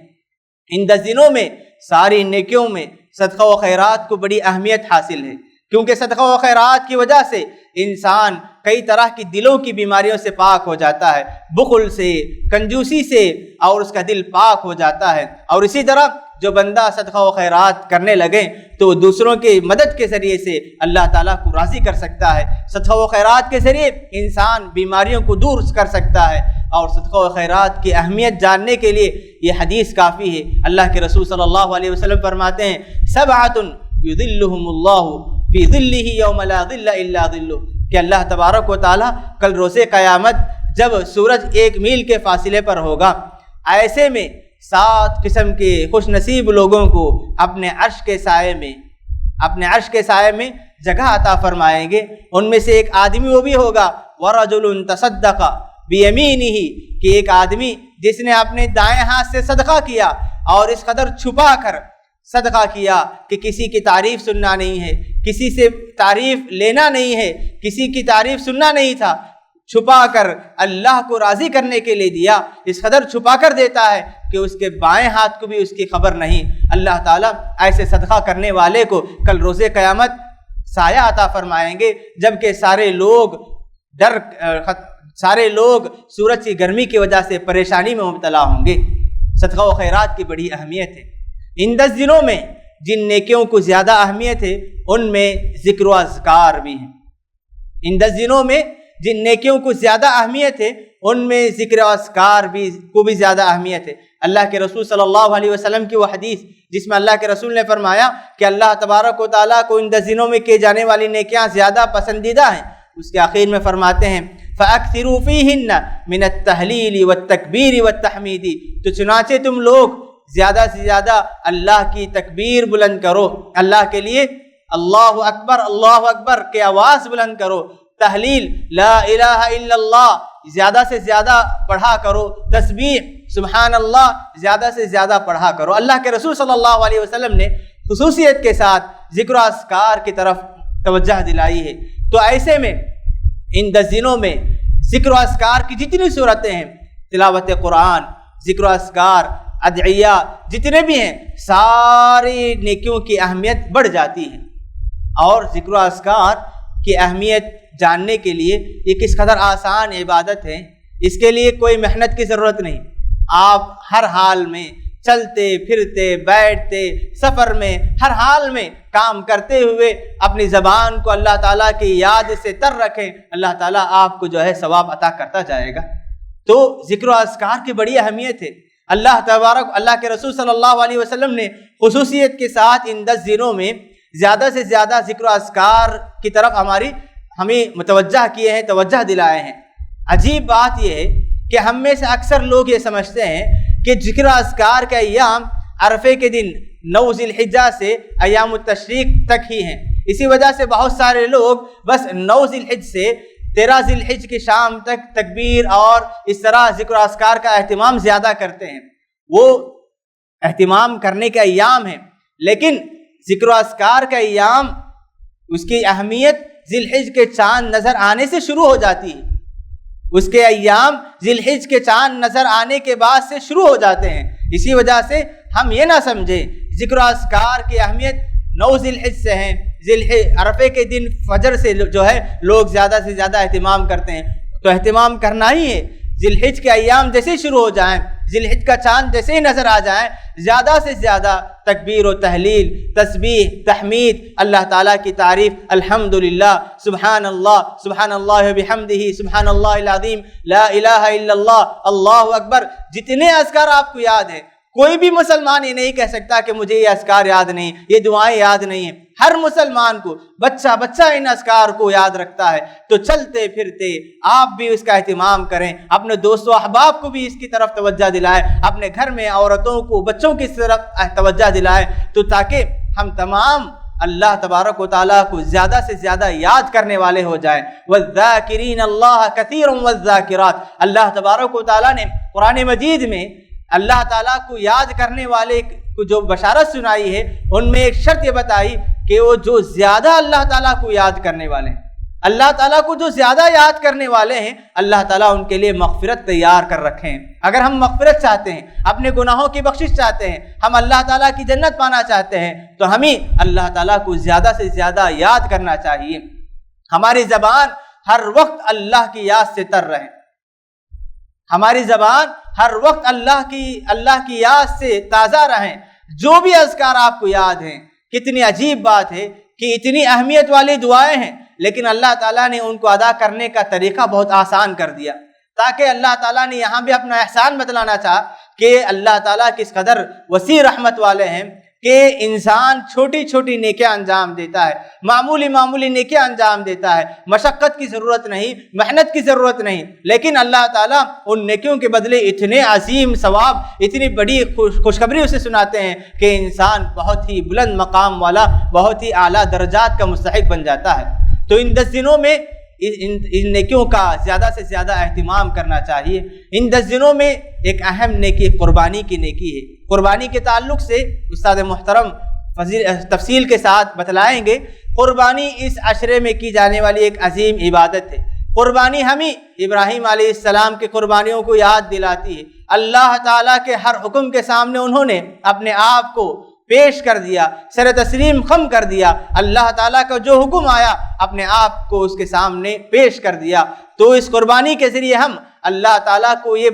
S2: ان 10 دنوں میں ساری نیکیوں میں صدقہ و خیرات کو بڑی اہمیت حاصل ہے، کیونکہ صدقہ و خیرات کی وجہ سے انسان کئی طرح کی دلوں کی بیماریوں سے پاک ہو جاتا ہے، بخل سے، کنجوسی سے، اور اس کا دل پاک ہو جاتا ہے۔ اور اسی طرح جو بندہ صدقہ و خیرات کرنے لگے تو دوسروں کی مدد کے ذریعے سے اللہ تعالیٰ کو راضی کر سکتا ہے۔ صدقہ و خیرات کے ذریعے انسان بیماریوں کو دور کر سکتا ہے، اور صدقہ و خیرات کی اہمیت جاننے کے لیے یہ حدیث کافی ہے۔ اللہ کے رسول صلی اللہ علیہ وسلم فرماتے ہیں 7 یظلہم اللہ فی ظلہ یوم لا ظل الا ظلہ، کہ اللہ تبارک و تعالیٰ کل روز قیامت جب سورج 1 میل کے فاصلے پر ہوگا، ایسے میں 7 قسم کے خوش نصیب لوگوں کو اپنے عرش کے سائے میں جگہ عطا فرمائیں گے۔ ان میں سے ایک آدمی وہ بھی ہوگا وَرَجُلٌ تَصَدَّقَ بِيَمِينِهِ، کہ ایک آدمی جس نے اپنے دائیں ہاتھ سے صدقہ کیا، اور اس قدر چھپا کر صدقہ کیا کہ کسی کی تعریف سننا نہیں ہے، کسی سے تعریف لینا نہیں ہے، کسی کی تعریف سننا نہیں تھا، چھپا کر اللہ کو راضی کرنے کے لیے دیا۔ اس قدر چھپا کر دیتا ہے کہ اس کے بائیں ہاتھ کو بھی اس کی خبر نہیں۔ اللہ تعالیٰ ایسے صدقہ کرنے والے کو کل روز قیامت سایہ عطا فرمائیں گے، جبکہ سارے لوگ سورج کی گرمی کی وجہ سے پریشانی میں مبتلا ہوں گے۔ صدقہ و خیرات کی بڑی اہمیت ہے۔ ان 10 دنوں میں جن نیکیوں کو زیادہ اہمیت ہے ان میں ذکر و اذکار بھی ہیں۔ ان 10 دنوں میں جن نیکیوں کو زیادہ اہمیت ہے ان میں ذکر و اذکار کو بھی زیادہ اہمیت ہے۔ اللہ کے رسول صلی اللہ علیہ وسلم کی وہ حدیث جس میں اللہ کے رسول نے فرمایا کہ اللہ تبارک و تعالیٰ کو ان 10 دنوں میں کیے جانے والی نیکیاں زیادہ پسندیدہ ہیں، اس کے آخر میں فرماتے ہیں فَأَكْثِرُوا فِيهِنَّ مِنَ التَّهْلِيلِ وَالتَّكْبِيرِ وَالتَّحْمِيدِ، تو چنانچہ تم لوگ زیادہ سے زیادہ اللہ کی تکبیر بلند کرو، اللہ کے لیے اللہ اکبر کی آواز بلند کرو، تحلیل لا الہ الا اللہ زیادہ سے زیادہ پڑھا کرو، تسبیح سبحان اللہ زیادہ سے زیادہ پڑھا کرو۔ اللہ کے رسول صلی اللہ علیہ وسلم نے خصوصیت کے ساتھ ذکر و اذکار کی طرف توجہ دلائی ہے۔ تو ایسے میں ان 10 دنوں میں ذکر و اذکار کی جتنی صورتیں ہیں، تلاوت قرآن، ذکر و اذکار، ادعیہ جتنے بھی ہیں، ساری نیکیوں کی اہمیت بڑھ جاتی ہے۔ اور ذکر و اذکار کی اہمیت جاننے کے لیے یہ کس قدر آسان عبادت ہے، اس کے لیے کوئی محنت کی ضرورت نہیں۔ آپ ہر حال میں چلتے پھرتے بیٹھتے سفر میں ہر حال میں کام کرتے ہوئے اپنی زبان کو اللہ تعالیٰ کی یاد سے تر رکھیں، اللہ تعالیٰ آپ کو جو ہے ثواب عطا کرتا جائے گا۔ تو ذکر و اذکار کی بڑی اہمیت ہے۔ اللہ کے رسول صلی اللہ علیہ وسلم نے خصوصیت کے ساتھ ان 10 دنوں میں زیادہ سے زیادہ ذکر و اذکار کی طرف ہمیں متوجہ کیے ہیں، توجہ دلائے ہیں۔ عجیب بات یہ ہے کہ ہم میں سے اکثر لوگ یہ سمجھتے ہیں کہ ذکر اذکار کے ایام عرفے کے دن 9 ذی الحجہ سے ایام التشریق تک ہی ہیں۔ اسی وجہ سے بہت سارے لوگ بس 9 ذی الحجہ سے 13 ذی الحجہ کی شام تک تکبیر اور اس طرح ذکر و اذکار کا اہتمام زیادہ کرتے ہیں۔ وہ اہتمام کرنے کے ایام ہیں، لیکن ذکر و اذکار کا ایام اس کی اہمیت ذی الحجہ کے چاند نظر آنے سے شروع ہو جاتی ہے۔ اس کے ایام ذی الحجہ کے چاند نظر آنے کے بعد سے شروع ہو جاتے ہیں۔ اسی وجہ سے ہم یہ نہ سمجھیں ذکر و اذکار کی اہمیت 9 ذی الحجہ سے ہیں، عرفے کے دن فجر سے جو ہے لوگ زیادہ سے زیادہ اہتمام کرتے ہیں، تو اہتمام کرنا ہی ہے۔ ذی الحجہ کے ایام جیسے ہی شروع ہو جائیں، ذی الحجہ کا چاند جیسے ہی نظر آ جائیں، زیادہ سے زیادہ تکبیر و تحلیل، تسبیح، تحمید، اللہ تعالیٰ کی تعریف، الحمدللہ، سبحان اللہ وبحمدہ، سبحان اللہ العظیم، لا الہ الا اللہ، اللہ اکبر، جتنے اذکار آپ کو یاد ہیں۔ کوئی بھی مسلمان یہ نہیں کہہ سکتا کہ مجھے یہ اذکار یاد نہیں، یہ دعائیں یاد نہیں ہیں۔ ہر مسلمان کو بچہ ان اذکار کو یاد رکھتا ہے، تو چلتے پھرتے آپ بھی اس کا اہتمام کریں، اپنے دوست و احباب کو بھی اس کی طرف توجہ دلائیں، اپنے گھر میں عورتوں کو، بچوں کی طرف توجہ دلائیں، تو تاکہ ہم تمام اللہ تبارک و تعالیٰ کو زیادہ سے زیادہ یاد کرنے والے ہو جائیں۔ وَالذَّاكِرِينَ اللَّهَ كَثِيرًا وَالذَّاكِرَاتِ، اللہ تبارک و تعالیٰ نے قرآن مجید میں اللہ تعالیٰ کو یاد کرنے والے کو جو بشارت سنائی ہے، ان میں ایک شرط یہ بتائی کہ وہ جو زیادہ اللہ تعالیٰ کو یاد کرنے والے ہیں، اللہ تعالیٰ کو جو زیادہ یاد کرنے والے ہیں، اللہ تعالیٰ ان کے لیے مغفرت تیار کر رکھے ہیں۔ اگر ہم مغفرت چاہتے ہیں، اپنے گناہوں کی بخشش چاہتے ہیں، ہم اللہ تعالیٰ کی جنت پانا چاہتے ہیں، تو ہمیں اللہ تعالیٰ کو زیادہ سے زیادہ یاد کرنا چاہیے۔ ہماری زبان ہر وقت اللہ کی یاد سے تر رہے، ہماری زبان ہر وقت اللہ کی یاد سے تازہ رہیں۔ جو بھی اذکار آپ کو یاد ہیں، کتنی عجیب بات ہے کہ اتنی اہمیت والی دعائیں ہیں، لیکن اللہ تعالیٰ نے ان کو ادا کرنے کا طریقہ بہت آسان کر دیا، تاکہ اللہ تعالیٰ نے یہاں بھی اپنا احسان بتلانا چاہا کہ اللہ تعالیٰ کس قدر وسیع رحمت والے ہیں کہ انسان چھوٹی چھوٹی نیکیاں انجام دیتا ہے، معمولی نیکیاں انجام دیتا ہے، مشقت کی ضرورت نہیں، محنت کی ضرورت نہیں، لیکن اللہ تعالیٰ ان نیکیوں کے بدلے اتنے عظیم ثواب، اتنی بڑی خوشخبری اسے سناتے ہیں کہ انسان بہت ہی بلند مقام والا، بہت ہی اعلیٰ درجات کا مستحق بن جاتا ہے۔ تو ان 10 دنوں میں ان نیکیوں کا زیادہ سے زیادہ اہتمام کرنا چاہیے۔ ان 10 دنوں میں ایک اہم نیکی قربانی کی نیکی ہے۔ قربانی کے تعلق سے استاد محترم تفصیل کے ساتھ بتلائیں گے۔ قربانی اس عشرے میں کی جانے والی ایک عظیم عبادت ہے۔ قربانی ہمیں ابراہیم علیہ السلام کی قربانیوں کو یاد دلاتی ہے۔ اللہ تعالیٰ کے ہر حکم کے سامنے انہوں نے اپنے آپ کو پیش کر دیا، سر تسلیم خم کر دیا۔ اللہ تعالیٰ کا جو حکم آیا اپنے آپ کو اس کے سامنے پیش کر دیا۔ تو اس قربانی کے ذریعے ہم اللہ تعالیٰ کو یہ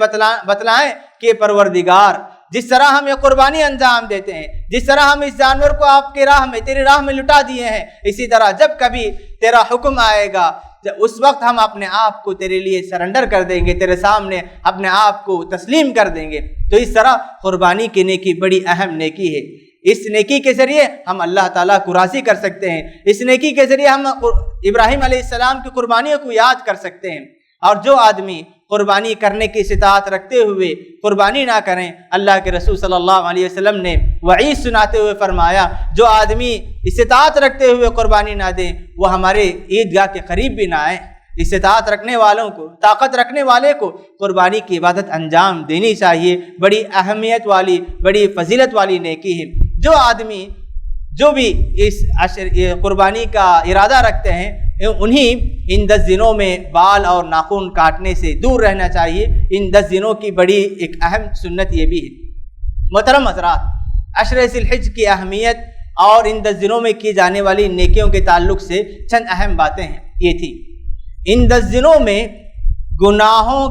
S2: بتلائیں کہ پروردگار، جس طرح ہم یہ قربانی انجام دیتے ہیں، جس طرح ہم اس جانور کو آپ کے راہ میں، تیری راہ میں لٹا دیے ہیں، اسی طرح جب کبھی تیرا حکم آئے گا اس وقت ہم اپنے آپ کو تیرے لیے سرنڈر کر دیں گے، تیرے سامنے اپنے آپ کو تسلیم کر دیں گے۔ تو اس طرح قربانی کی نیکی بڑی اہم نیکی ہے۔ اس نیکی کے ذریعے ہم اللہ تعالیٰ کو راضی کر سکتے ہیں۔ اس نیکی کے ذریعے ہم ابراہیم علیہ السلام کی قربانیوں کو یاد کر سکتے ہیں۔ اور جو آدمی قربانی کرنے کی استطاعت رکھتے ہوئے قربانی نہ کریں، اللہ کے رسول صلی اللہ علیہ وسلم نے وعید سناتے ہوئے فرمایا، جو آدمی استطاعت رکھتے ہوئے قربانی نہ دے وہ ہمارے عیدگاہ کے قریب بھی نہ آئے۔ استطاعت رکھنے والوں کو، طاقت رکھنے والے کو قربانی کی عبادت انجام دینی چاہیے۔ بڑی اہمیت والی، بڑی فضیلت والی نیکی ہے۔ جو آدمی جو بھی اس قربانی کا ارادہ رکھتے ہیں، انہیں ان 10 دنوں میں بال اور ناخن کاٹنے سے دور رہنا چاہیے۔ ان 10 دنوں کی بڑی ایک اہم سنت یہ بھی ہے۔ محترم حضرات، عشر ذی الحجہ کی اہمیت اور ان 10 دنوں میں کی جانے والی نیکیوں کے تعلق سے چند اہم باتیں ہیں۔ یہ تھی ان 10 دنوں میں گناہوں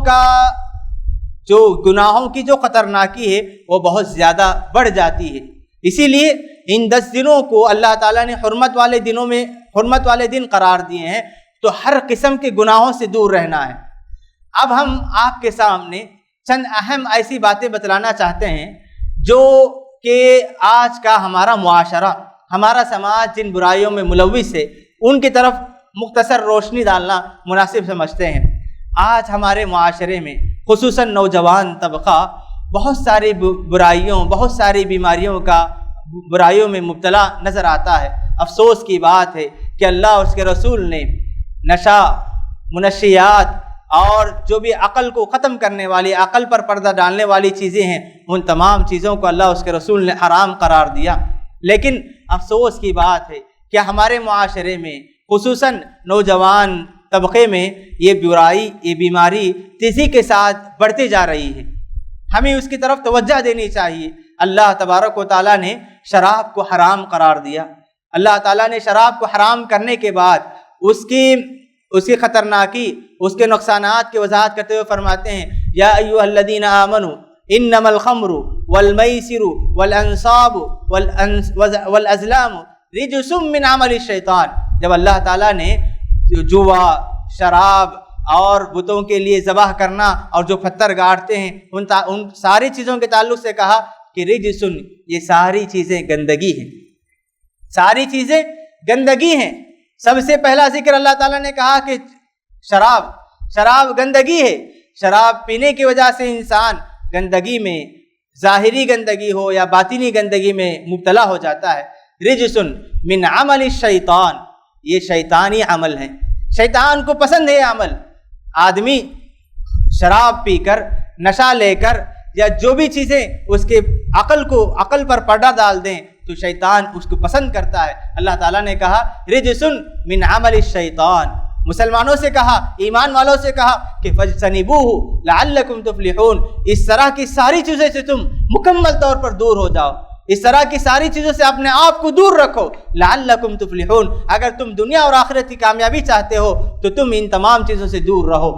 S2: کی جو خطرناکی ہے وہ بہت زیادہ بڑھ جاتی ہے۔ اسی لیے ان 10 دنوں کو اللہ تعالیٰ نے حرمت والے دن قرار دیے ہیں، تو ہر قسم کے گناہوں سے دور رہنا ہے۔ اب ہم آپ کے سامنے چند اہم ایسی باتیں بتلانا چاہتے ہیں جو کہ آج کا ہمارا معاشرہ، ہمارا سماج جن برائیوں میں ملوث ہے ان کی طرف مختصر روشنی ڈالنا مناسب سمجھتے ہیں۔ آج ہمارے معاشرے میں خصوصاً نوجوان طبقہ بہت ساری برائیوں، بہت ساری برائیوں میں مبتلا نظر آتا ہے۔ افسوس کی بات ہے کہ اللہ اور اس کے رسول نے نشہ، منشیات اور جو بھی عقل کو ختم کرنے والی، عقل پر پردہ ڈالنے والی چیزیں ہیں، ان تمام چیزوں کو اللہ اور اس کے رسول نے حرام قرار دیا۔ لیکن افسوس کی بات ہے کہ ہمارے معاشرے میں خصوصاً نوجوان طبقے میں یہ برائی، یہ بیماری تیزی کے ساتھ بڑھتی جا رہی ہے۔ ہمیں اس کی طرف توجہ دینی چاہیے۔ اللہ تبارک و تعالیٰ نے شراب کو حرام قرار دیا۔ اللہ تعالیٰ نے شراب کو حرام کرنے کے بعد اس کی خطرناکی، اس کے نقصانات کی وضاحت کرتے ہوئے فرماتے ہیں یا ایھا الذین آمنوا انما الخمر والمیسر والانصاب والازلام رجس من عمل الشیطان۔ جب اللہ تعالیٰ نے جوا، شراب اور بتوں کے لیے ذبح کرنا اور جو پتھر گاڑتے ہیں ان ساری چیزوں کے تعلق سے کہا کہ رجسن، یہ ساری چیزیں گندگی ہیں، ساری چیزیں گندگی ہیں۔ سب سے پہلا ذکر اللہ تعالیٰ نے کہا کہ شراب گندگی ہے۔ شراب پینے کی وجہ سے انسان گندگی میں، ظاہری گندگی ہو یا باطنی گندگی میں مبتلا ہو جاتا ہے۔ رجسن من عمل الشیطان، یہ شیطانی عمل ہے، شیطان کو پسند ہے یہ عمل۔ آدمی شراب پی کر، نشہ لے کر یا جو بھی چیزیں اس کے عقل پر پردہ ڈال دیں تو شیطان اس کو پسند کرتا ہے۔ اللہ تعالیٰ نے کہا رجسن من عمل الشیطان، مسلمانوں سے کہا، ایمان والوں سے کہا کہ فاجتنبوہ لعلکم تفلحون، اس طرح کی ساری چیزوں سے تم مکمل طور پر دور ہو جاؤ، اس طرح کی ساری چیزوں سے اپنے آپ کو دور رکھو، لعلکم تفلحون، اگر تم دنیا اور آخرت کی کامیابی چاہتے ہو تو تم ان تمام چیزوں سے دور رہو۔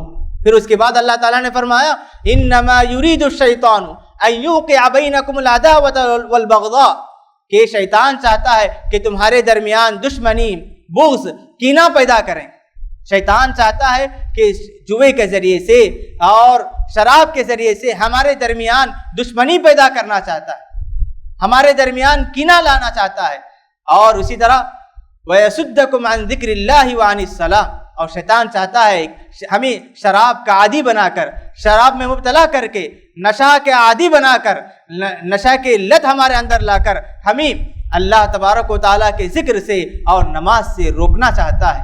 S2: پھر اس کے بعد اللہ تعالیٰ نے فرمایا انما یرید الشیطان ان یوقع بینکم العداوۃ والبغضاء، کہ شیطان چاہتا ہے کہ تمہارے درمیان دشمنی، بغض، کینہ پیدا کریں۔ شیطان چاہتا ہے کہ جوے کے ذریعے سے اور شراب کے ذریعے سے ہمارے درمیان دشمنی پیدا کرنا چاہتا ہے، ہمارے درمیان کینہ لانا چاہتا ہے۔ اور اسی طرح وَيَصُدَّكُمْ عَنْ ذِكْرِ اللَّهِ وَعَنِ الصَّلَاةِ، اور شیطان چاہتا ہے ہمیں شراب کا عادی بنا کر، شراب میں مبتلا کر کے، نشہ کے عادی بنا کر، نشہ کے لت ہمارے اندر لا کر ہمیں اللہ تبارک و تعالیٰ کے ذکر سے اور نماز سے روکنا چاہتا ہے۔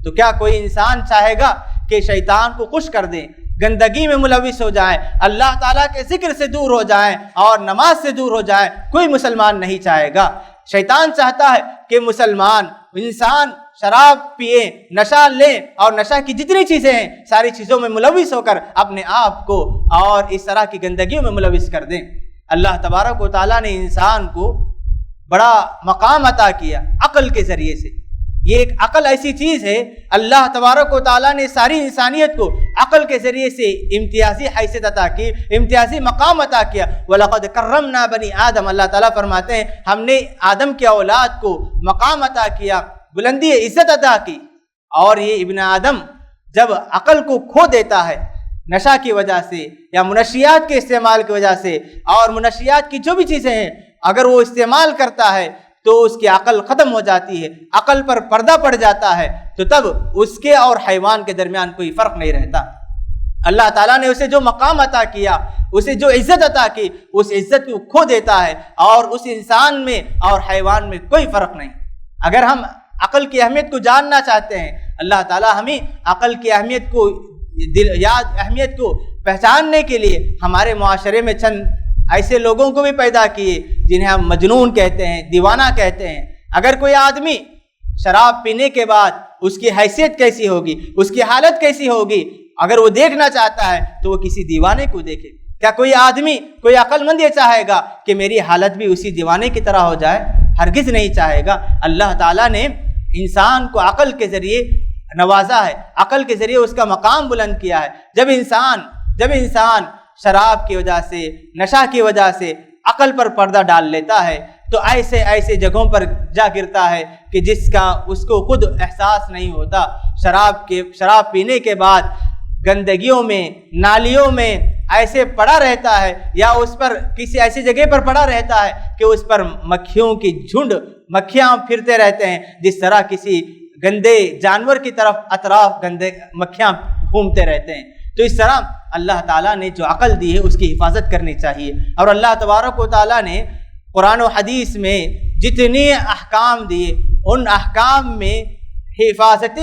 S2: تو کیا کوئی انسان چاہے گا کہ شیطان کو خوش کر دیں، گندگی میں ملوث ہو جائیں، اللہ تعالیٰ کے ذکر سے دور ہو جائیں اور نماز سے دور ہو جائیں؟ کوئی مسلمان نہیں چاہے گا۔ شیطان چاہتا ہے کہ مسلمان انسان شراب پیے، نشہ لیں اور نشہ کی جتنی چیزیں ہیں ساری چیزوں میں ملوث ہو کر اپنے آپ کو اور اس طرح کی گندگیوں میں ملوث کر دیں۔ اللہ تبارک و تعالیٰ نے انسان کو بڑا مقام عطا کیا عقل کے ذریعے سے۔ یہ ایک عقل ایسی چیز ہے، اللہ تبارک و تعالیٰ نے ساری انسانیت کو عقل کے ذریعے سے امتیازی حیثیت عطا کی، امتیازی مقام عطا کیا۔ وَلَقَدْ كَرَّمْنَا بَنِي آدم، اللہ تعالیٰ فرماتے ہیں ہم نے آدم کی اولاد کو مقام عطا کیا، بلندی عزت عطا کی۔ اور یہ ابن آدم جب عقل کو کھو دیتا ہے نشہ کی وجہ سے یا منشیات کے استعمال کی وجہ سے، اور منشیات کی جو بھی چیزیں ہیں اگر وہ استعمال کرتا ہے تو اس کی عقل ختم ہو جاتی ہے، عقل پر پردہ پڑ جاتا ہے، تو تب اس کے اور حیوان کے درمیان کوئی فرق نہیں رہتا۔ اللہ تعالیٰ نے اسے جو مقام عطا کیا، اسے جو عزت عطا کی، اس عزت کو کھو دیتا ہے اور اس انسان میں اور حیوان میں کوئی فرق نہیں۔ اگر ہم عقل کی اہمیت کو جاننا چاہتے ہیں، اللہ تعالیٰ ہمیں عقل کی اہمیت کو اہمیت کو پہچاننے کے لیے ہمارے معاشرے میں چند ایسے لوگوں کو بھی پیدا کیے جنہیں ہم مجنون کہتے ہیں، دیوانہ کہتے ہیں۔ اگر کوئی آدمی شراب پینے کے بعد اس کی حیثیت کیسی ہوگی، اس کی حالت کیسی ہوگی، اگر وہ دیکھنا چاہتا ہے تو وہ کسی دیوانے کو دیکھے۔ کیا کوئی آدمی، کوئی عقل مند یہ چاہے گا کہ میری حالت بھی اسی دیوانے کی طرح ہو جائے؟ ہرگز نہیں چاہے گا۔ اللہ تعالیٰ نے انسان کو عقل کے ذریعے نوازا ہے، عقل کے ذریعے اس کا مقام بلند کیا ہے۔ جب انسان شراب کی وجہ سے، نشہ کی وجہ سے عقل پر پردہ ڈال لیتا ہے تو ایسے جگہوں پر جا گرتا ہے کہ جس کا اس کو خود احساس نہیں ہوتا۔ شراب پینے کے بعد گندگیوں میں، نالیوں میں ایسے پڑا رہتا ہے یا اس پر کسی ایسی جگہ پر پڑا رہتا ہے کہ اس پر مکھیوں کی جھنڈ، مکھیاں پھرتے رہتے ہیں، جس طرح کسی گندے جانور کی طرف اطراف گندے مکھیاں گھومتے رہتے ہیں۔ تو اس طرح اللہ تعالیٰ نے جو عقل دی ہے اس کی حفاظت کرنی چاہیے. اور اللہ تبارک و تعالیٰ نے قرآن و حدیث میں جتنے احکام دیے ان احکام میں حفاظت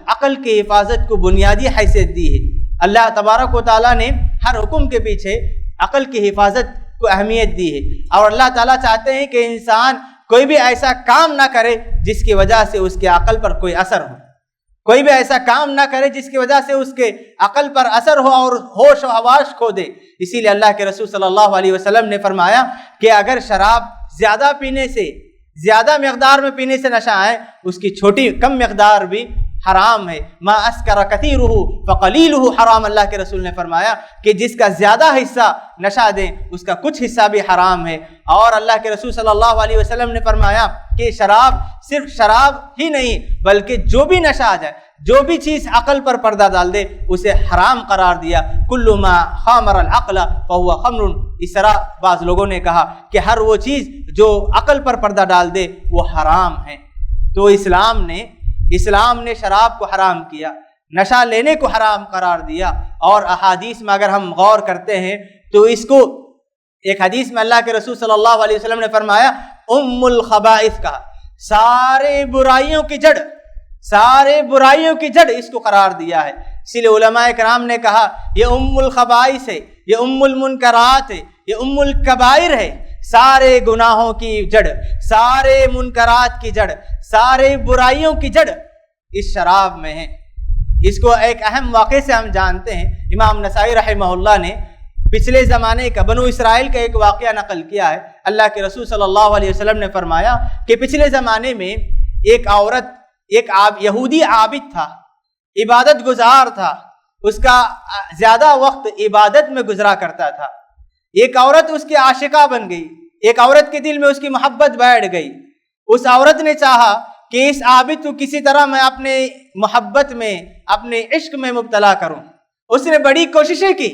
S2: عقل کی حفاظت کو بنیادی حیثیت دی ہے. اللہ تبارک و تعالیٰ نے ہر حکم کے پیچھے عقل کی حفاظت کو اہمیت دی ہے. اور اللہ تعالیٰ چاہتے ہیں کہ انسان کوئی بھی ایسا کام نہ کرے جس کی وجہ سے اس کے عقل پر کوئی اثر ہو. کوئی بھی ایسا کام نہ کرے جس کی وجہ سے اس کے عقل پر اثر ہو اور ہوش و حواس کھو دے. اسی لیے اللہ کے رسول صلی اللہ علیہ وسلم نے فرمایا کہ اگر شراب زیادہ پینے سے، زیادہ مقدار میں پینے سے نشہ آئے، اس کی کم مقدار بھی حرام ہے. ما اسکر کثیرہ فقلیلہ حرام. اللہ کے رسول نے فرمایا کہ جس کا زیادہ حصہ نشہ دیں اس کا کچھ حصہ بھی حرام ہے. اور اللہ کے رسول صلی اللہ علیہ وسلم نے فرمایا کہ شراب صرف شراب ہی نہیں بلکہ جو بھی نشہ آ جائے، جو بھی چیز عقل پر پردہ ڈال دے اسے حرام قرار دیا. کل ما خامر العقل فهو خمر. اس طرح بعض لوگوں نے کہا کہ ہر وہ چیز جو عقل پر پردہ ڈال دے وہ حرام ہے. تو اسلام نے شراب کو حرام کیا، نشہ لینے کو حرام قرار دیا. اور احادیث میں اگر ہم غور کرتے ہیں تو اس کو ایک حدیث میں اللہ کے رسول صلی اللہ علیہ وسلم نے فرمایا ام الخبائث کہا. سارے برائیوں کی جڑ اس کو قرار دیا ہے. اسی لیے علماء کرام نے کہا یہ ام الخبائث ہے، یہ ام المنکرات ہے، یہ ام الکبائر ہے. سارے گناہوں کی جڑ، سارے منکرات کی جڑ، سارے برائیوں کی جڑ اس شراب میں ہے. اس کو ایک اہم واقعے سے ہم جانتے ہیں. امام نسائی رحمہ اللہ نے پچھلے زمانے کا بنو اسرائیل کا ایک واقعہ نقل کیا ہے. اللہ کے رسول صلی اللہ علیہ وسلم نے فرمایا کہ پچھلے زمانے میں ایک عورت، ایک یہودی عابد تھا، عبادت گزار تھا، اس کا زیادہ وقت عبادت میں گزرا کرتا تھا. ایک عورت اس کی عاشقہ بن گئی، ایک عورت کے دل میں اس کی محبت بیٹھ گئی. اس عورت نے چاہا کہ اس عابد کو کسی طرح میں اپنے محبت میں، اپنے عشق میں مبتلا کروں. اس نے بڑی کوششیں کی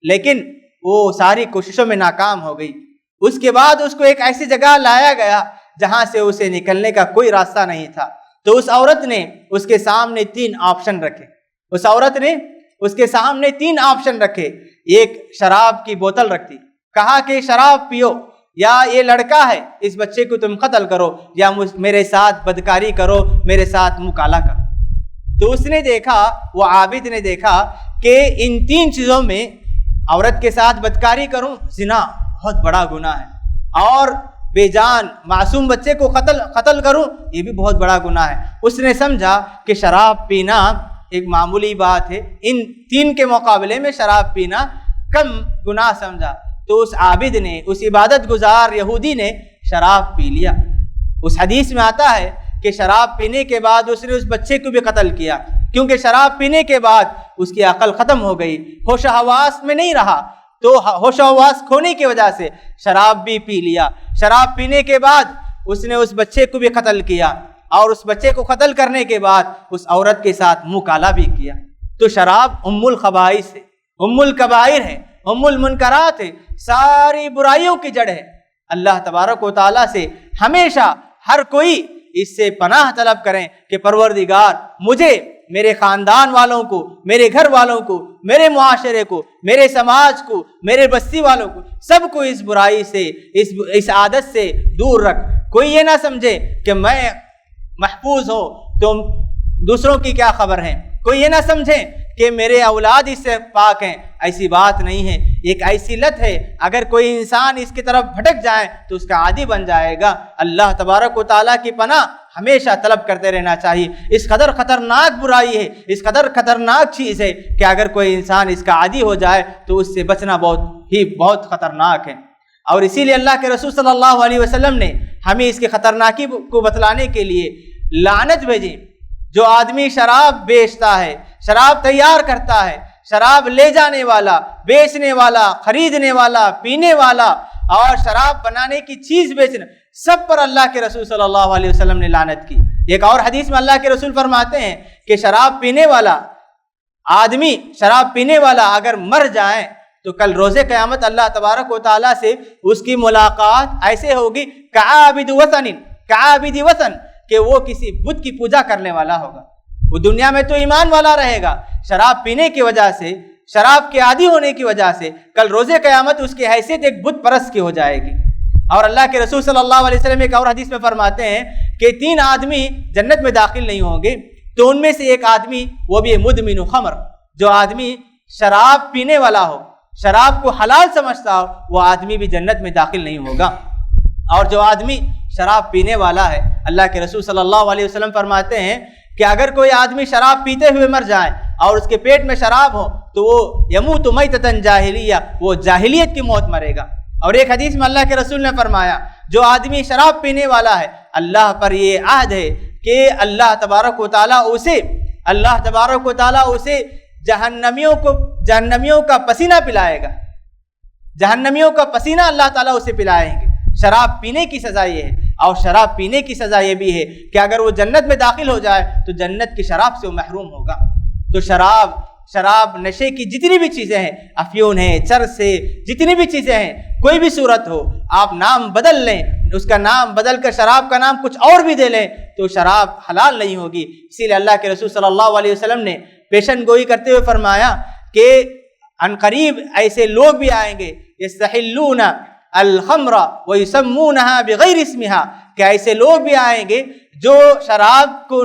S2: لیکن وہ ساری کوششوں میں ناکام ہو گئی. اس کے بعد اس کو ایک ایسی جگہ لایا گیا جہاں سے اسے نکلنے کا کوئی راستہ نہیں تھا. تو اس عورت نے اس کے سامنے 3 آپشن رکھے. ایک شراب کی بوتل رکھی، کہا کہ شراب پیو، یا یہ لڑکا ہے اس بچے کو تم قتل کرو، یا میرے ساتھ بدکاری کرو، میرے ساتھ مکالہ کرو. تو اس نے دیکھا، وہ عابد نے دیکھا کہ ان 3 چیزوں میں عورت کے ساتھ بدکاری کروں، زنا بہت بڑا گناہ ہے، اور بے جان معصوم بچے کو قتل کروں یہ بھی بہت بڑا گناہ ہے. اس نے سمجھا کہ شراب پینا ایک معمولی بات ہے، ان 3 کے مقابلے میں شراب پینا کم گناہ سمجھا. تو اس عابد نے، اس عبادت گزار یہودی نے شراب پی لیا. اس حدیث میں آتا ہے کہ شراب پینے کے بعد اس نے اس بچے کو بھی قتل کیا، کیونکہ شراب پینے کے بعد اس کی عقل ختم ہو گئی، ہوش و حواس میں نہیں رہا. تو ہوش و حواس کھونے کی وجہ سے شراب بھی پی لیا. شراب پینے کے بعد اس نے اس بچے کو بھی قتل کیا، اور اس بچے کو قتل کرنے کے بعد اس عورت کے ساتھ مکالہ بھی کیا. تو شراب ام الخبائث ہے، ام الکبائر ہے، ام المنکرات ہے، ساری برائیوں کی جڑ ہے. اللہ تبارک و تعالیٰ سے ہمیشہ ہر کوئی اس سے پناہ طلب کریں کہ پروردگار مجھے، میرے خاندان والوں کو، میرے گھر والوں کو، میرے معاشرے کو، میرے سماج کو، میرے بستی والوں کو، سب کو اس برائی سے، اس عادت سے دور رکھ. کوئی یہ نہ سمجھے کہ میں محفوظ ہوں تو دوسروں کی کیا خبر ہے. کوئی یہ نہ سمجھے کہ میرے اولاد اس سے پاک ہیں. ایسی بات نہیں ہے. ایک ایسی لت ہے، اگر کوئی انسان اس کی طرف بھٹک جائے تو اس کا عادی بن جائے گا. اللہ تبارک و تعالیٰ کی پناہ ہمیشہ طلب کرتے رہنا چاہیے. اس قدر خطرناک برائی ہے، اس قدر خطرناک چیز ہے کہ اگر کوئی انسان اس کا عادی ہو جائے تو اس سے بچنا بہت خطرناک ہے. اور اسی لیے اللہ کے رسول صلی اللہ علیہ وسلم نے ہمیں اس کی خطرناکی کو بتلانے کے لیے لعنت بھیجی. جو آدمی شراب بیچتا ہے، شراب تیار کرتا ہے، شراب لے جانے والا، بیچنے والا، خریدنے والا، پینے والا اور شراب بنانے کی چیز بیچنا، سب پر اللہ کے رسول صلی اللہ علیہ وسلم نے لعنت کی. ایک اور حدیث میں اللہ کے رسول فرماتے ہیں کہ شراب پینے والا آدمی، شراب پینے والا اگر مر جائے تو کل روز قیامت اللہ تبارک و تعالیٰ سے اس کی ملاقات ایسے ہوگی کعابد وطن، کہ وہ کسی بت کی پوجا کرنے والا ہوگا. وہ دنیا میں تو ایمان والا رہے گا، شراب پینے کی وجہ سے، شراب کے عادی ہونے کی وجہ سے کل روز قیامت اس کی حیثیت ایک بت پرست کی ہو جائے گی۔ اور اللہ کے رسول صلی اللہ علیہ وسلم ایک اور حدیث میں فرماتے ہیں کہ 3 آدمی جنت میں داخل نہیں ہوں گے، تو ان میں سے ایک آدمی، وہ بھی مدمن خمر، جو آدمی شراب پینے والا ہو، شراب کو حلال سمجھتا ہو، وہ آدمی بھی جنت میں داخل نہیں ہوگا۔ اور جو آدمی شراب پینے والا ہے، اللہ کے رسول صلی اللہ علیہ وسلم فرماتے ہیں کہ اگر کوئی آدمی شراب پیتے ہوئے مر جائے اور اس کے پیٹ میں شراب ہو تو وہ یموت میتۃ جاہلیہ، وہ جاہلیت کی موت مرے گا۔ اور ایک حدیث میں اللہ کے رسول نے فرمایا جو آدمی شراب پینے والا ہے، اللہ پر یہ عہد ہے کہ اللہ تبارک و تعالیٰ اسے جہنمیوں کا پسینہ پلائے گا، جہنمیوں کا پسینہ اللہ تعالیٰ اسے پلائیں گے۔ شراب پینے کی سزا یہ ہے، اور شراب پینے کی سزا یہ بھی ہے کہ اگر وہ جنت میں داخل ہو جائے تو جنت کی شراب سے وہ محروم ہوگا۔ تو شراب نشے کی جتنی بھی چیزیں ہیں، افیون ہے، چرس ہے، جتنی بھی چیزیں ہیں، کوئی بھی صورت ہو، آپ نام بدل لیں، اس کا نام بدل کر شراب کا نام کچھ اور بھی دے لیں تو شراب حلال نہیں ہوگی۔ اسی لیے اللہ کے رسول صلی اللہ علیہ وسلم نے پیشن گوئی کرتے ہوئے فرمایا کہ عنقریب ایسے لوگ بھی آئیں گے یستحلون الخمر ویسمونہا بغیر اسمہا، کہ ایسے لوگ بھی آئیں گے جو شراب کو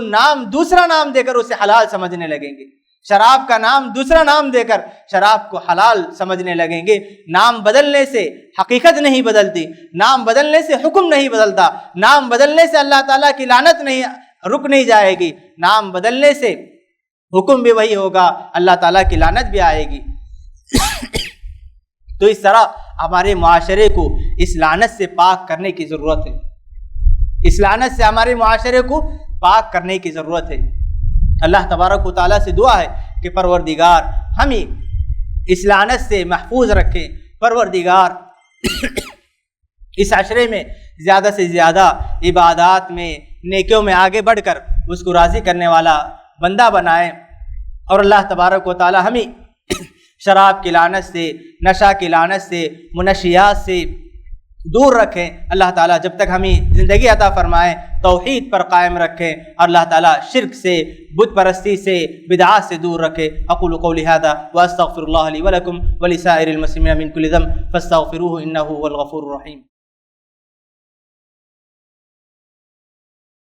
S2: دوسرا نام دے کر اسے حلال سمجھنے لگیں گے، شراب کا نام دوسرا نام دے کر شراب کو حلال سمجھنے لگیں گے۔ نام بدلنے سے حقیقت نہیں بدلتی، نام بدلنے سے حکم نہیں بدلتا، نام بدلنے سے اللہ تعالیٰ کی لعنت رک نہیں جائے گی، نام بدلنے سے حکم بھی وہی ہوگا، اللہ تعالیٰ کی لعنت بھی آئے گی۔ تو اس طرح ہمارے معاشرے کو اس لعنت سے پاک کرنے کی ضرورت ہے، اس لعنت سے ہمارے معاشرے کو پاک کرنے کی ضرورت ہے۔ اللہ تبارک و تعالیٰ سے دعا ہے کہ پروردگار ہمیں اس لعنت سے محفوظ رکھے، پروردگار اس عشرے میں زیادہ سے زیادہ عبادات میں، نیکیوں میں آگے بڑھ کر اس کو راضی کرنے والا بندہ بنائے، اور اللہ تبارک و تعالیٰ ہمیں شراب کی لعنت سے، نشہ کی لعنت سے، منشیات سے دور رکھیں۔ اللہ تعالیٰ جب تک ہمیں زندگی عطا فرمائے توحید پر قائم رکھیں، اور اللہ تعالیٰ شرک سے، بت پرستی سے، بدعات سے دور رکھے۔ اقول قولی ھذا واستغفر اللہ لی ولکم ولسائر المسلمین من کل ذنب فاستغفروہ انہ هو الغفور الرحیم۔